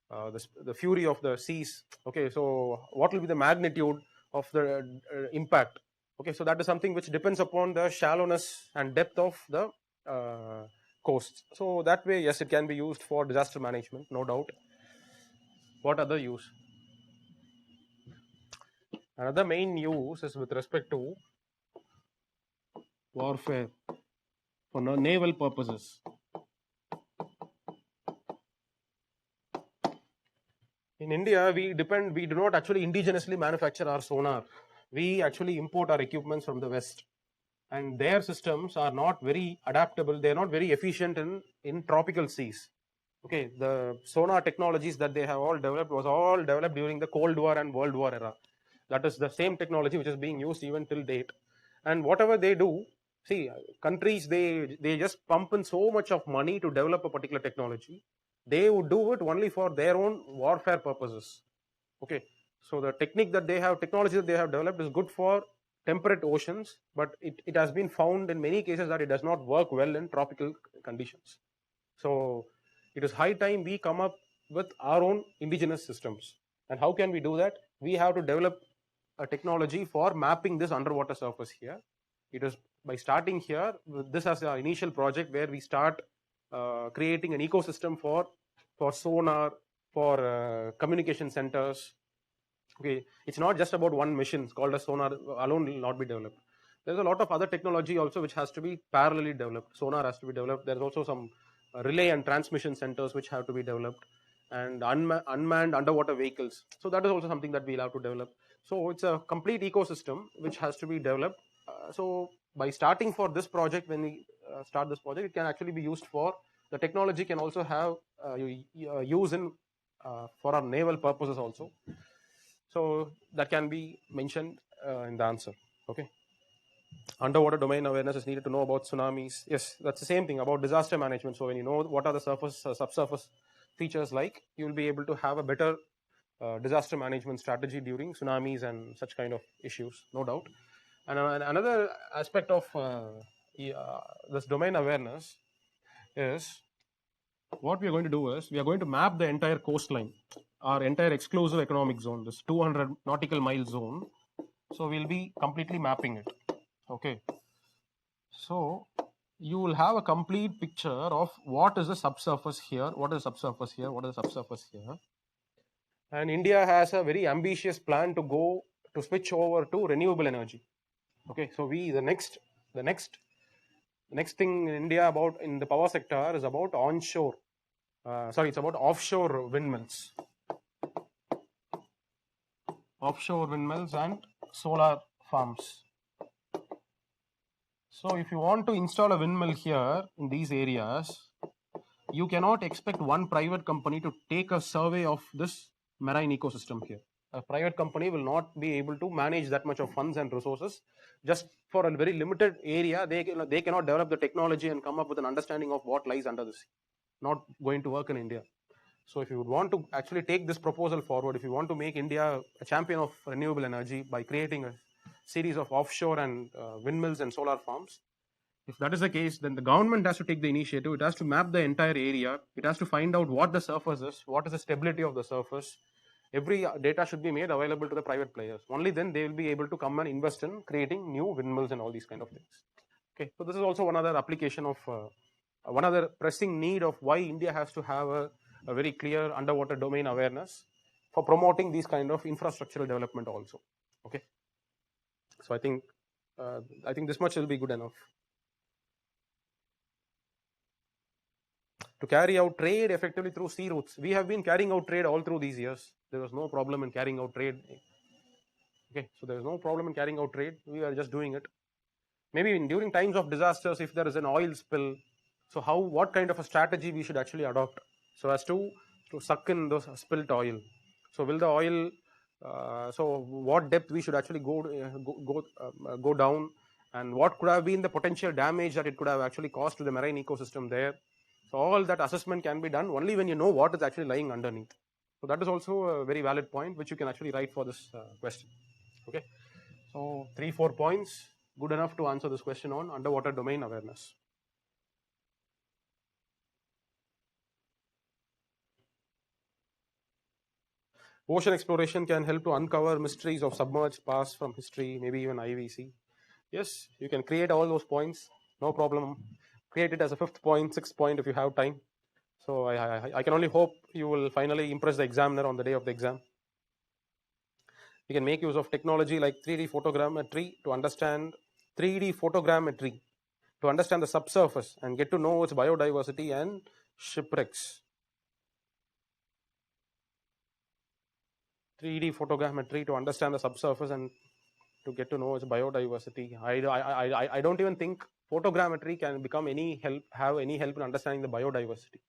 the fury of the seas. Okay, so what will be the magnitude of the impact? Okay, so that is something which depends upon the shallowness and depth of the coast. So that way, yes, it can be used for disaster management, no doubt. What other use? Another main use is with respect to warfare for naval purposes. In India, we do not actually indigenously manufacture our sonar. We actually import our equipments from the West. And their systems are not very adaptable. They are not very efficient in tropical seas. Okay, the sonar technologies that they have all developed was all developed during the Cold War and World War era. That is the same technology which is being used even till date. And whatever they do, see, countries, they just pump in so much of money to develop a particular technology. They would do it only for their own warfare purposes. Okay, so the technology that they have developed is good for temperate oceans, but it has been found in many cases that it does not work well in tropical conditions. So it is high time we come up with our own indigenous systems. And how can we do that? We have to develop a technology for mapping this underwater surface here. It is by starting here, this as our initial project where we start creating an ecosystem for sonar, for communication centers. Okay, it's not just about one mission called a sonar alone will not be developed. There's a lot of other technology also which has to be parallelly developed. Sonar has to be developed. There's also some relay and transmission centers which have to be developed, and unmanned underwater vehicles. So that is also something that we'll have to develop. So it's a complete ecosystem which has to be developed. So by starting for this project, when we start this project, it can actually be used for the technology can also have use in for our naval purposes also. So that can be mentioned in the answer. Okay. Underwater domain awareness is needed to know about tsunamis. Yes, that's the same thing about disaster management. So when you know what are the surface, subsurface features like, you will be able to have a better disaster management strategy during tsunamis and such kind of issues, no doubt. And another aspect of this domain awareness is what we are going to do is we are going to map the entire coastline, our entire exclusive economic zone, this 200 nautical mile zone. So we'll be completely mapping it. Okay. So you will have a complete picture of what is the subsurface here, what is the subsurface here, what is the subsurface here. And India has a very ambitious plan to switch over to renewable energy. Okay, so the next thing in India about in the power sector is about it's about offshore windmills. Offshore windmills and solar farms. So if you want to install a windmill here in these areas, you cannot expect one private company to take a survey of this marine ecosystem here. A private company will not be able to manage that much of funds and resources. Just for a very limited area, they cannot develop the technology and come up with an understanding of what lies under the sea. Not going to work in India. So if you would want to actually take this proposal forward, if you want to make India a champion of renewable energy by creating a series of offshore and windmills and solar farms, if that is the case, then the government has to take the initiative. It has to map the entire area. It has to find out what the surface is, what is the stability of the surface. Every data should be made available to the private players. Only then they will be able to come and invest in creating new windmills and all these kind of things. Okay, so this is also one other application of one other pressing need of why India has to have a very clear underwater domain awareness for promoting these kind of infrastructural development also. Okay, so I think this much will be good enough. To carry out trade effectively through sea routes. We have been carrying out trade all through these years. There was no problem in carrying out trade. Okay, so there is no problem in carrying out trade. We are just doing it. Maybe during times of disasters, if there is an oil spill, so what kind of a strategy we should actually adopt so as to suck in those spilt oil. So will the oil, so what depth we should actually go down, and what could have been the potential damage that it could have actually caused to the marine ecosystem there. So all that assessment can be done only when you know what is actually lying underneath. So that is also a very valid point which you can actually write for this question. Okay. So 3-4 points, good enough to answer this question on underwater domain awareness. Ocean exploration can help to uncover mysteries of submerged past from history, maybe even IVC. Yes, you can create all those points, no problem. Create it as a 5th point, 6th point if you have time. So I can only hope you will finally impress the examiner on the day of the exam. You can make use of technology like 3D photogrammetry to understand 3D photogrammetry to understand the subsurface and get to know its biodiversity and shipwrecks. 3D photogrammetry to understand the subsurface and to get to know its biodiversity. I don't even think photogrammetry can become any help, have any help in understanding the biodiversity.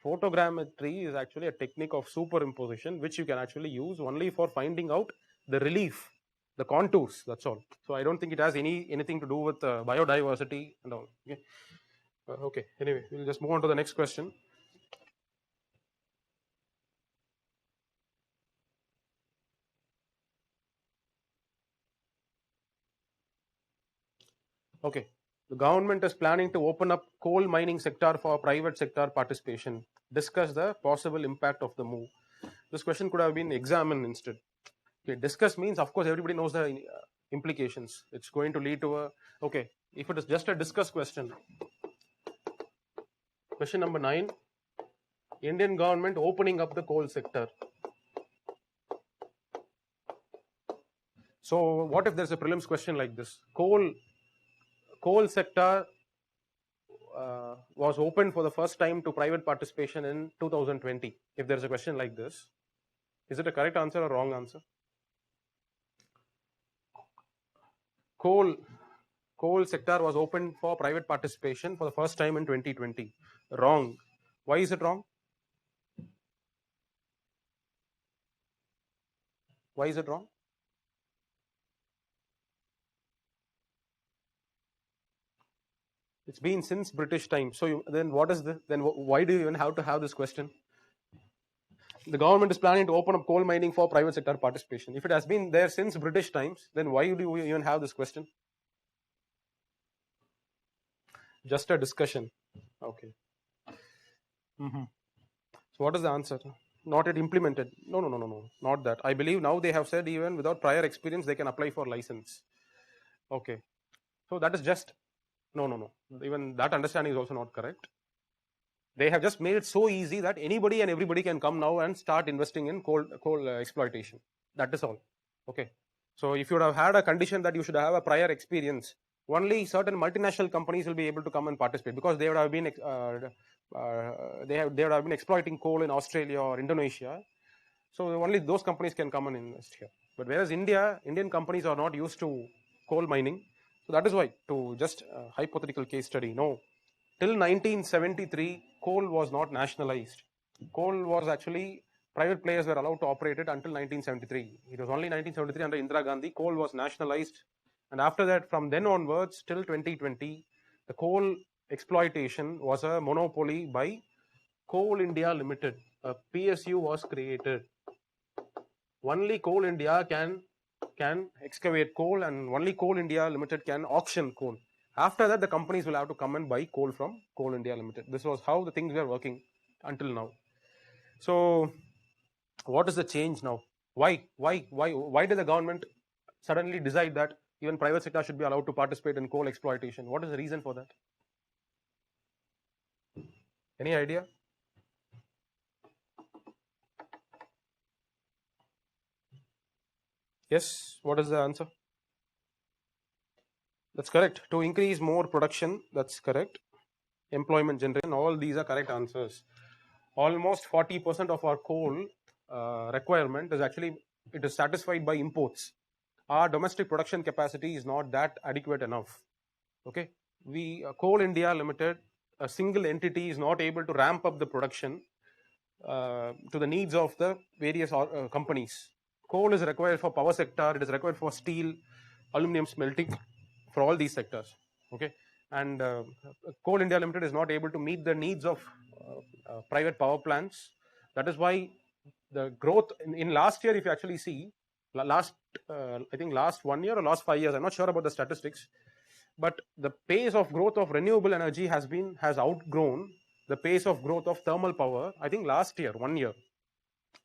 Photogrammetry is actually a technique of superimposition which you can actually use only for finding out the relief, the contours, that's all. So I don't think it has anything to do with biodiversity and all. Okay. Okay, anyway, we'll just move on to the next question. Okay, the government is planning to open up coal mining sector for private sector participation. Discuss the possible impact of the move. This question could have been examined instead. Okay, discuss means, of course, everybody knows the implications. It's going to lead to a, okay, if it is just a discuss question. Question number 9, Indian government opening up the coal sector. So what if there's a prelims question like this? Coal sector was opened for the first time to private participation in 2020. If there's a question like this, is it a correct answer or wrong answer? Coal sector was opened for private participation for the first time in 2020. Wrong. Why is it wrong? Why is it wrong? It's been since British time. So then what is this? Then why do you even have to have this question? The government is planning to open up coal mining for private sector participation. If it has been there since British times, then why do you even have this question? Just a discussion. Okay. So what is the answer? Not yet implemented. No, not that. I believe now they have said even without prior experience they can apply for license. Okay. So that is just, no. Even that understanding is also not correct. They have just made it so easy that anybody and everybody can come now and start investing in coal exploitation. That is all. Okay. So if you would have had a condition that you should have a prior experience, only certain multinational companies will be able to come and participate because they would have been they would have been exploiting coal in Australia or Indonesia. So only those companies can come and invest here. But whereas Indian companies are not used to coal mining, so that is why, to just hypothetical case study, no. Till 1973, coal was not nationalized. Coal was actually, private players were allowed to operate it until 1973. It was only 1973 under Indira Gandhi, coal was nationalized. And after that, from then onwards till 2020, the coal exploitation was a monopoly by Coal India Limited. A PSU was created. Only Coal India can excavate coal, and only Coal India Limited can auction coal. After that, the companies will have to come and buy coal from Coal India Limited. This was how the things were working until now. So what is the change now? Why did the government suddenly decide that even private sector should be allowed to participate in coal exploitation? What is the reason for that? Any idea? Yes, what is the answer? That's correct. To increase more production, that's correct. Employment generation, all these are correct answers. Almost 40% of our coal requirement is actually, it is satisfied by imports. Our domestic production capacity is not that adequate enough. Okay, Coal India Limited, a single entity, is not able to ramp up the production to the needs of the various companies. Coal is required for power sector, it is required for steel, aluminum smelting, for all these sectors. Okay, and Coal India Limited is not able to meet the needs of private power plants. That is why the growth in last year, if you actually see, last I think last 1 year or last 5 years, I'm not sure about the statistics, but the pace of growth of renewable energy has outgrown the pace of growth of thermal power, I think last year, 1 year.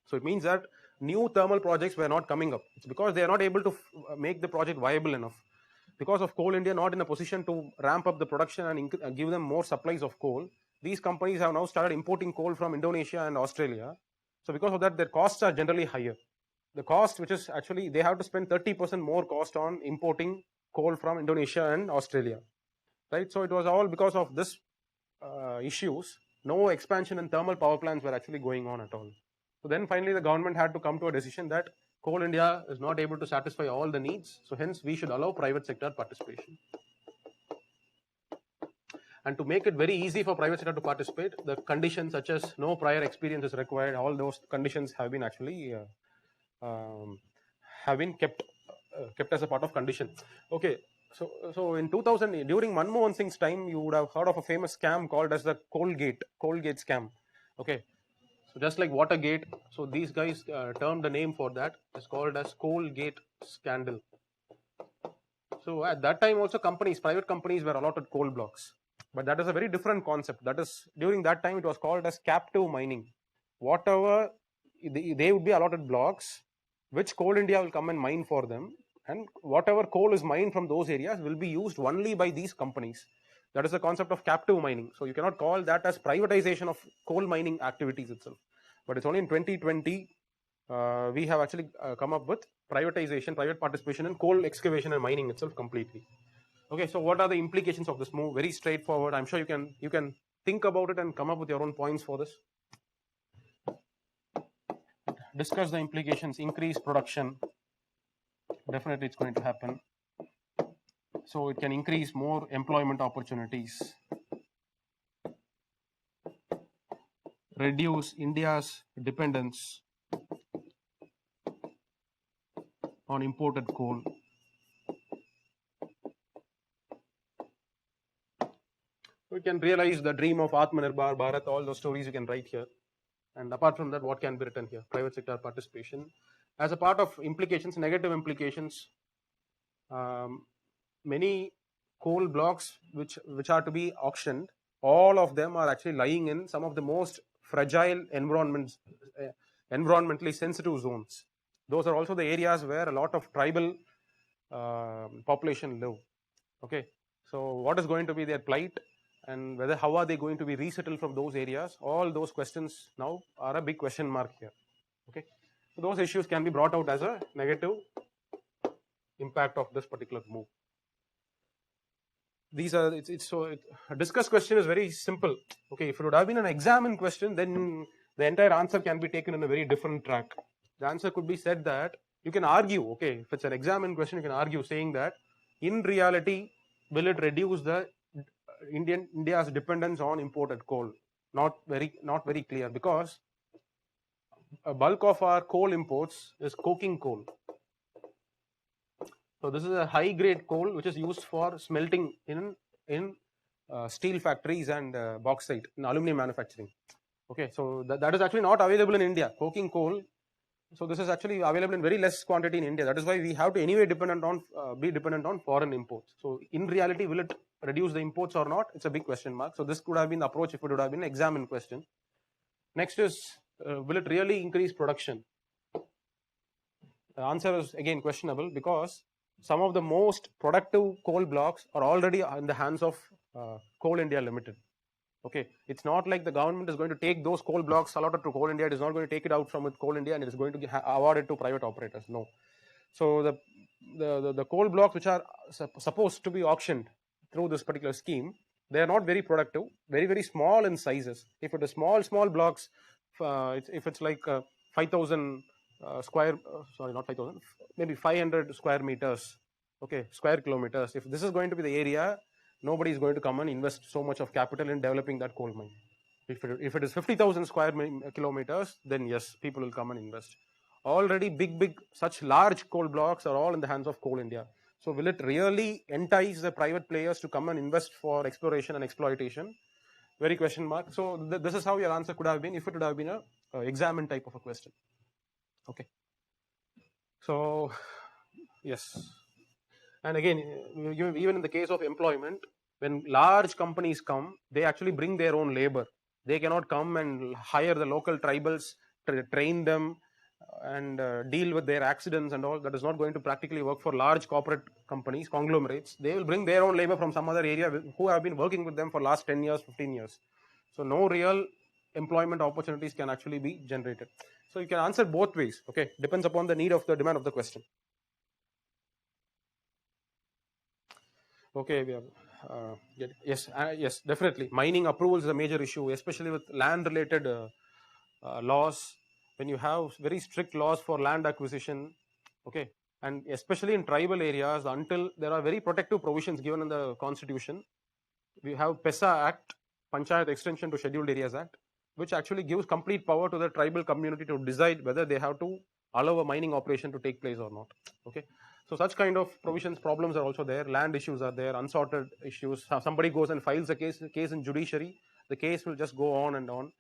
So it means that new thermal projects were not coming up. It's because they are not able to make the project viable enough. Because of Coal India not in a position to ramp up the production and give them more supplies of coal, these companies have now started importing coal from Indonesia and Australia. So because of that, their costs are generally higher. The cost, which is actually, they have to spend 30% more cost on importing coal from Indonesia and Australia, right? So it was all because of this issues. No expansion in thermal power plants were actually going on at all. So then finally the government had to come to a decision that Coal India is not able to satisfy all the needs, so hence we should allow private sector participation. And to make it very easy for private sector to participate, the conditions such as no prior experience is required, all those conditions have been actually kept as a part of condition. Okay, so in 2000, during Manmohan Singh's time, you would have heard of a famous scam called as the Colgate scam. Okay, so just like Watergate, so these guys termed the name for that. It's called as Colgate scandal. So at that time also private companies were allotted coal blocks. But that is a very different concept. That is, during that time it was called as captive mining. Whatever, they would be allotted blocks, which Coal India will come and mine for them. And whatever coal is mined from those areas will be used only by these companies. That is the concept of captive mining. So you cannot call that as privatization of coal mining activities itself. But it's only in 2020 we have actually come up with privatization, private participation in coal excavation and mining itself completely. Okay, so what are the implications of this move? Very straightforward. I'm sure you can think about it and come up with your own points for this. Discuss the implications. Increase production. Definitely it's going to happen. So it can increase more employment opportunities. Reduce India's dependence on imported coal. We can realize the dream of Atmanirbhar Bharat, all those stories you can write here. And apart from that, what can be written here? Private sector participation. As a part of implications, negative implications, many coal blocks which are to be auctioned, all of them are actually lying in some of the most fragile environments, environmentally sensitive zones. Those are also the areas where a lot of tribal population live. Okay, so what is going to be their plight, and how are they going to be resettled from those areas? All those questions now are a big question mark here. Okay, so those issues can be brought out as a negative impact of this particular move. These are a discuss question is very simple. Okay, if it would have been an examine question, then the entire answer can be taken in a very different track. The answer could be said that you can argue. Okay, if it's an examine question, you can argue saying that in reality, will it reduce the India's dependence on imported coal? Not very clear, because a bulk of our coal imports is coking coal. So this is a high grade coal which is used for smelting in steel factories and bauxite in aluminum manufacturing. Okay, so that is actually not available in India, coking coal. So this is actually available in very less quantity in India. That is why we have to anyway be dependent on foreign imports. So in reality, will it reduce the imports or not? It's a big question mark. So this could have been the approach if it would have been an examine question. Next is, will it really increase production? The answer is again questionable, because some of the most productive coal blocks are already in the hands of Coal India Limited. Okay, it's not like the government is going to take those coal blocks allotted to Coal India. It is not going to take it out from Coal India and it is going to award it to private operators. No. So the coal blocks which are supposed to be auctioned through this particular scheme, they are not very productive, very small in sizes. If it is small blocks, if it's like 5,000 maybe 500 square meters, okay, square kilometers. If this is going to be the area, nobody is going to come and invest so much of capital in developing that coal mine. If it is 50,000 square kilometers, then yes, people will come and invest. Already big such large coal blocks are all in the hands of Coal India. So will it really entice the private players to come and invest for exploration and exploitation? Very question mark. So this is how your answer could have been if it would have been a examine type of a question. Okay. So yes, and again, even in the case of employment, when large companies come, they actually bring their own labor. They cannot come and hire the local tribals, train them, and deal with their accidents and all. That is not going to practically work for large corporate companies, conglomerates. They will bring their own labor from some other area who have been working with them for last 10 years, 15 years. So no real employment opportunities can actually be generated. So you can answer both ways. Okay, depends upon the need of the demand of the question. Okay, we have, yes, definitely. Mining approvals is a major issue, especially with land-related laws. When you have very strict laws for land acquisition, okay, and especially in tribal areas, until there are very protective provisions given in the constitution, we have PESA Act, Panchayat Extension to Scheduled Areas Act, which actually gives complete power to the tribal community to decide whether they have to allow a mining operation to take place or not. Okay, so such kind of provisions, problems are also there. Land issues are there, unsorted issues. Somebody goes and files a case in judiciary, the case will just go on and on.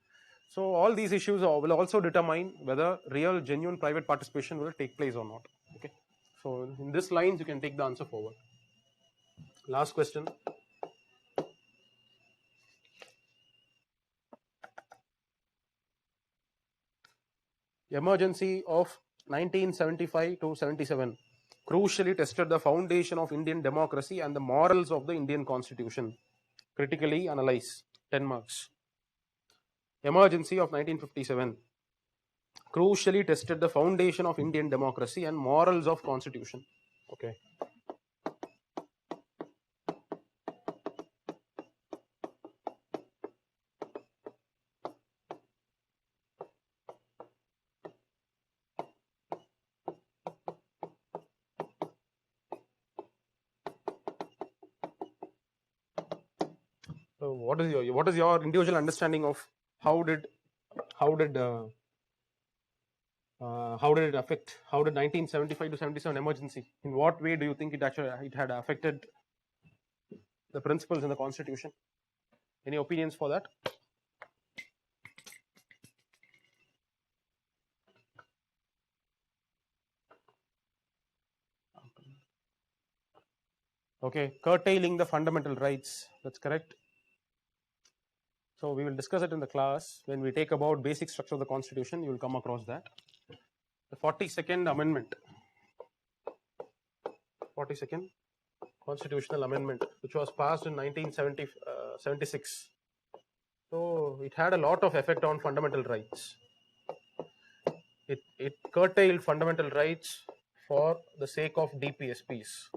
So all these issues will also determine whether real, genuine private participation will take place or not. Okay, so in this lines you can take the answer forward. Last question. Emergency of 1975 to 77 crucially tested the foundation of Indian democracy and the morals of the Indian constitution. Critically analyze. 10 marks. Emergency of 1957 crucially tested the foundation of Indian democracy and morals of constitution. Okay. So what is your individual understanding of how did it affect, how did 1975 to 77 emergency, in what way do you think it had affected the principles in the constitution? Any opinions for that? Okay, curtailing the fundamental rights, that's correct. So we will discuss it in the class when we take about basic structure of the constitution. You will come across that. The 42nd amendment, 42nd constitutional amendment, which was passed in 1976. So it had a lot of effect on fundamental rights. It curtailed fundamental rights for the sake of DPSPs.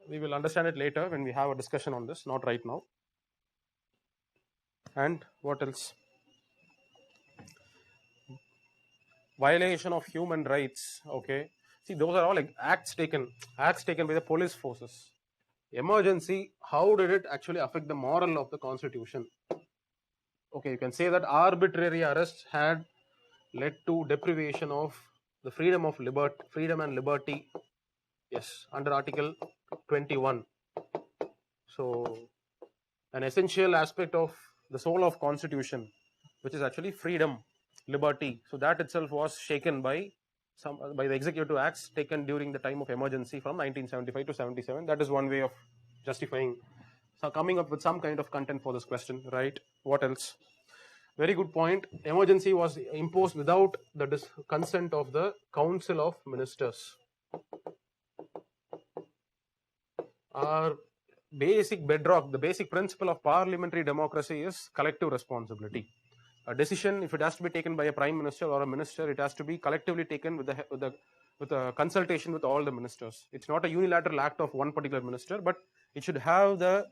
We will understand it later when we have a discussion on this, not right now. And what else? Violation of human rights. Okay, see, those are all like acts taken by the police forces. Emergency, how did it actually affect the moral of the constitution? Okay, you can say that arbitrary arrests had led to deprivation of the freedom and liberty. Yes, under Article 21. So an essential aspect of the soul of constitution, which is actually freedom, liberty, so that itself was shaken by the executive acts taken during the time of emergency from 1975 to 77. That is one way of justifying, so coming up with some kind of content for this question, right? What else? Very good point. Emergency was imposed without the consent of the Council of Ministers. Our basic bedrock, the basic principle of parliamentary democracy is collective responsibility. A decision, if it has to be taken by a prime minister or a minister, it has to be collectively taken with a consultation with all the ministers. It's not a unilateral act of one particular minister, but it should have the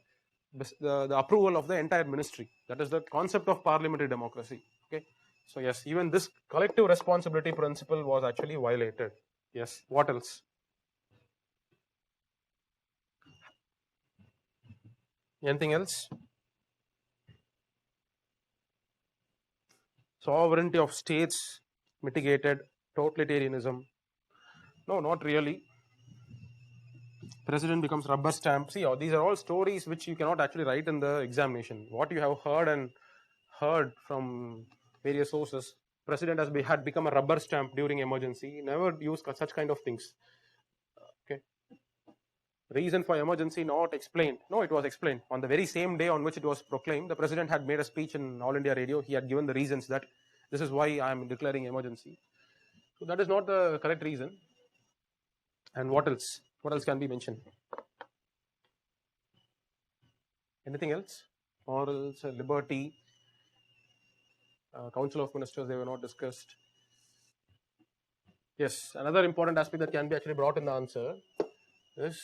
approval of the entire ministry. That is the concept of parliamentary democracy. Okay, so yes, even this collective responsibility principle was actually violated. Yes, what else? Anything else? Sovereignty of states mitigated. Totalitarianism, no, not really. President becomes rubber stamp. See, these are all stories which you cannot actually write in the examination. What you have heard from various sources, president had become a rubber stamp during emergency. Never use such kind of things. Okay. Reason for emergency not explained. No, it was explained. On the very same day on which it was proclaimed, the president had made a speech in All India Radio. He had given the reasons that this is why I am declaring emergency. So that is not the correct reason. And what else? What else can be mentioned? Anything else? Morals, liberty, Council of Ministers, they were not discussed. Yes, another important aspect that can be actually brought in the answer is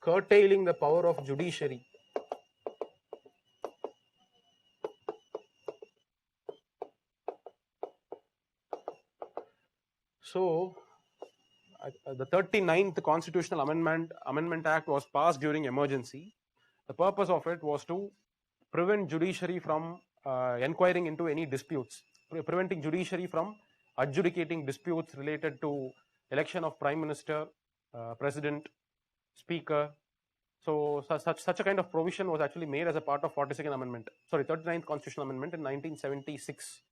curtailing the power of judiciary. So, the 39th Constitutional Amendment Act was passed during emergency. The purpose of it was to prevent judiciary from inquiring into any disputes, preventing judiciary from adjudicating disputes related to election of Prime Minister, President, Speaker. So such a kind of provision was actually made as a part of 39th Constitutional Amendment in 1976.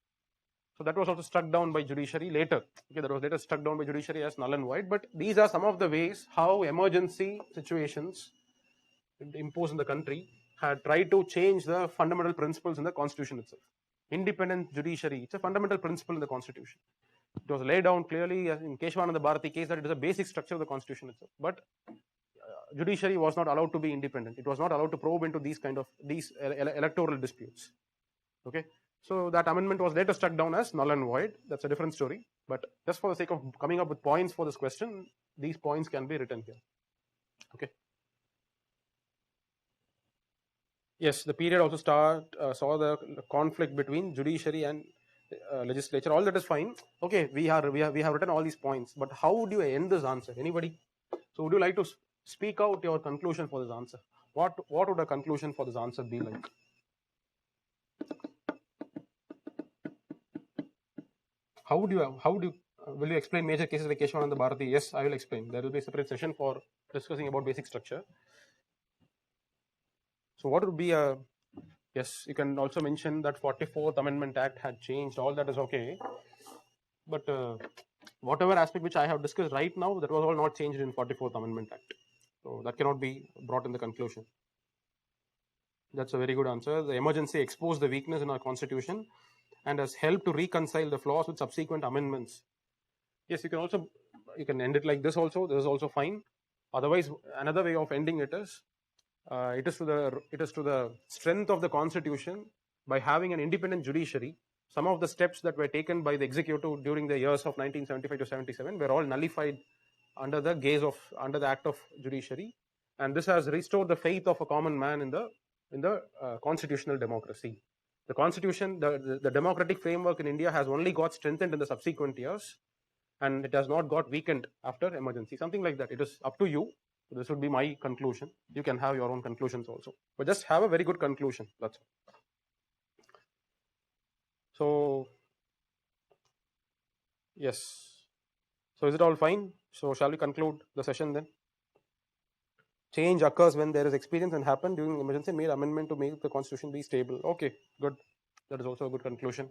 So that was also struck down by judiciary later. Okay, that was later struck down by judiciary as null and void. But these are some of the ways how emergency situations imposed in the country had tried to change the fundamental principles in the constitution itself. Independent judiciary, it's a fundamental principle in the constitution. It was laid down clearly in Keshavananda Bharati case that it is a basic structure of the constitution itself. But judiciary was not allowed to be independent. It was not allowed to probe into these electoral disputes. Okay, so that amendment was later struck down as null and void. That's a different story. But just for the sake of coming up with points for this question, these points can be written here. Okay. Yes, the period also saw the conflict between judiciary and legislature. All that is fine. Okay, we have written all these points. But how would you end this answer? Anybody? So would you like to speak out your conclusion for this answer? What would a conclusion for this answer be like? Will you explain major cases like Keshavananda Bharati? Yes, I will explain. There will be a separate session for discussing about basic structure. So what would be yes, you can also mention that 44th Amendment Act had changed. All that is okay. But whatever aspect which I have discussed right now, that was all not changed in 44th Amendment Act. So that cannot be brought in the conclusion. That's a very good answer. The emergency exposed the weakness in our constitution and has helped to reconcile the flaws with subsequent amendments. Yes, you can end it like this also. This is also fine. Otherwise, another way of ending it is to the strength of the constitution by having an independent judiciary. Some of the steps that were taken by the executive during the years of 1975 to 77 were all nullified under the act of judiciary, and this has restored the faith of a common man in the constitutional democracy. The constitution, the democratic framework in India has only got strengthened in the subsequent years, and it has not got weakened after emergency. Something like that. It is up to you. This would be my conclusion. You can have your own conclusions also, but just have a very good conclusion. That's all. So yes. So is it all fine? So shall we conclude the session then? Change occurs when there is experience and happened during emergency. Made amendment to make the constitution be stable. Okay, good. That is also a good conclusion.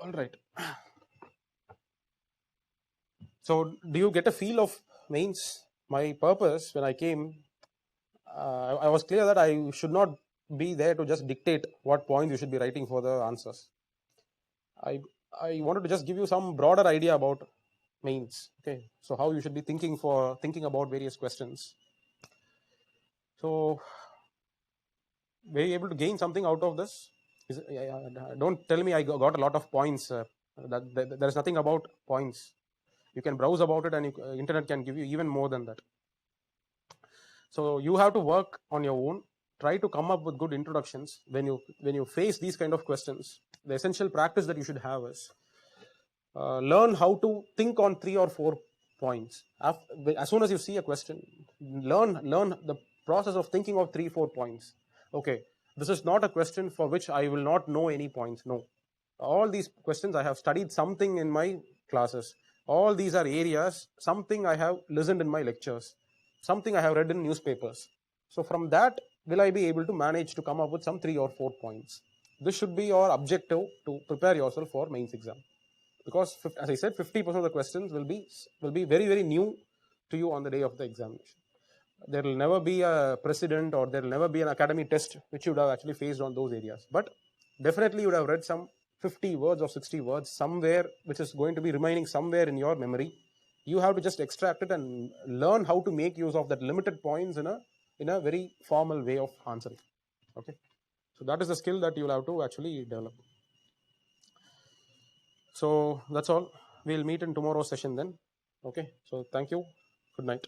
All right. So do you get a feel of mains? My purpose when I came, I was clear that I should not be there to just dictate what points you should be writing for the answers. I wanted to just give you some broader idea about mains. Okay, so how you should be thinking about various questions. So were you able to gain something out of this? Don't tell me I got a lot of points. There is nothing about points. You can browse about it, and internet can give you even more than that. So you have to work on your own. Try to come up with good introductions when you face these kind of questions. The essential practice that you should have is learn how to think on 3 or 4 points. As soon as you see a question, learn the process of thinking of 3-4 points. Okay, this is not a question for which I will not know any points. No, All these questions I have studied something in my classes. All these are areas, something I have listened in my lectures, something I have read in newspapers. So from that, will I be able to manage to come up with some 3 or 4 points? This should be your objective to prepare yourself for mains exam, because as I said, 50% of the questions will be very very new to you on the day of the examination. There will never be a precedent, or there will never be an academic test which you would have actually faced on those areas. But definitely you would have read some 50 words or 60 words somewhere, which is going to be remaining somewhere in your memory. You have to just extract it and learn how to make use of that limited points in a very formal way of answering. Okay, so that is the skill that you will have to actually develop. So that's all. We'll meet in tomorrow's session then. Okay, so thank you. Good night.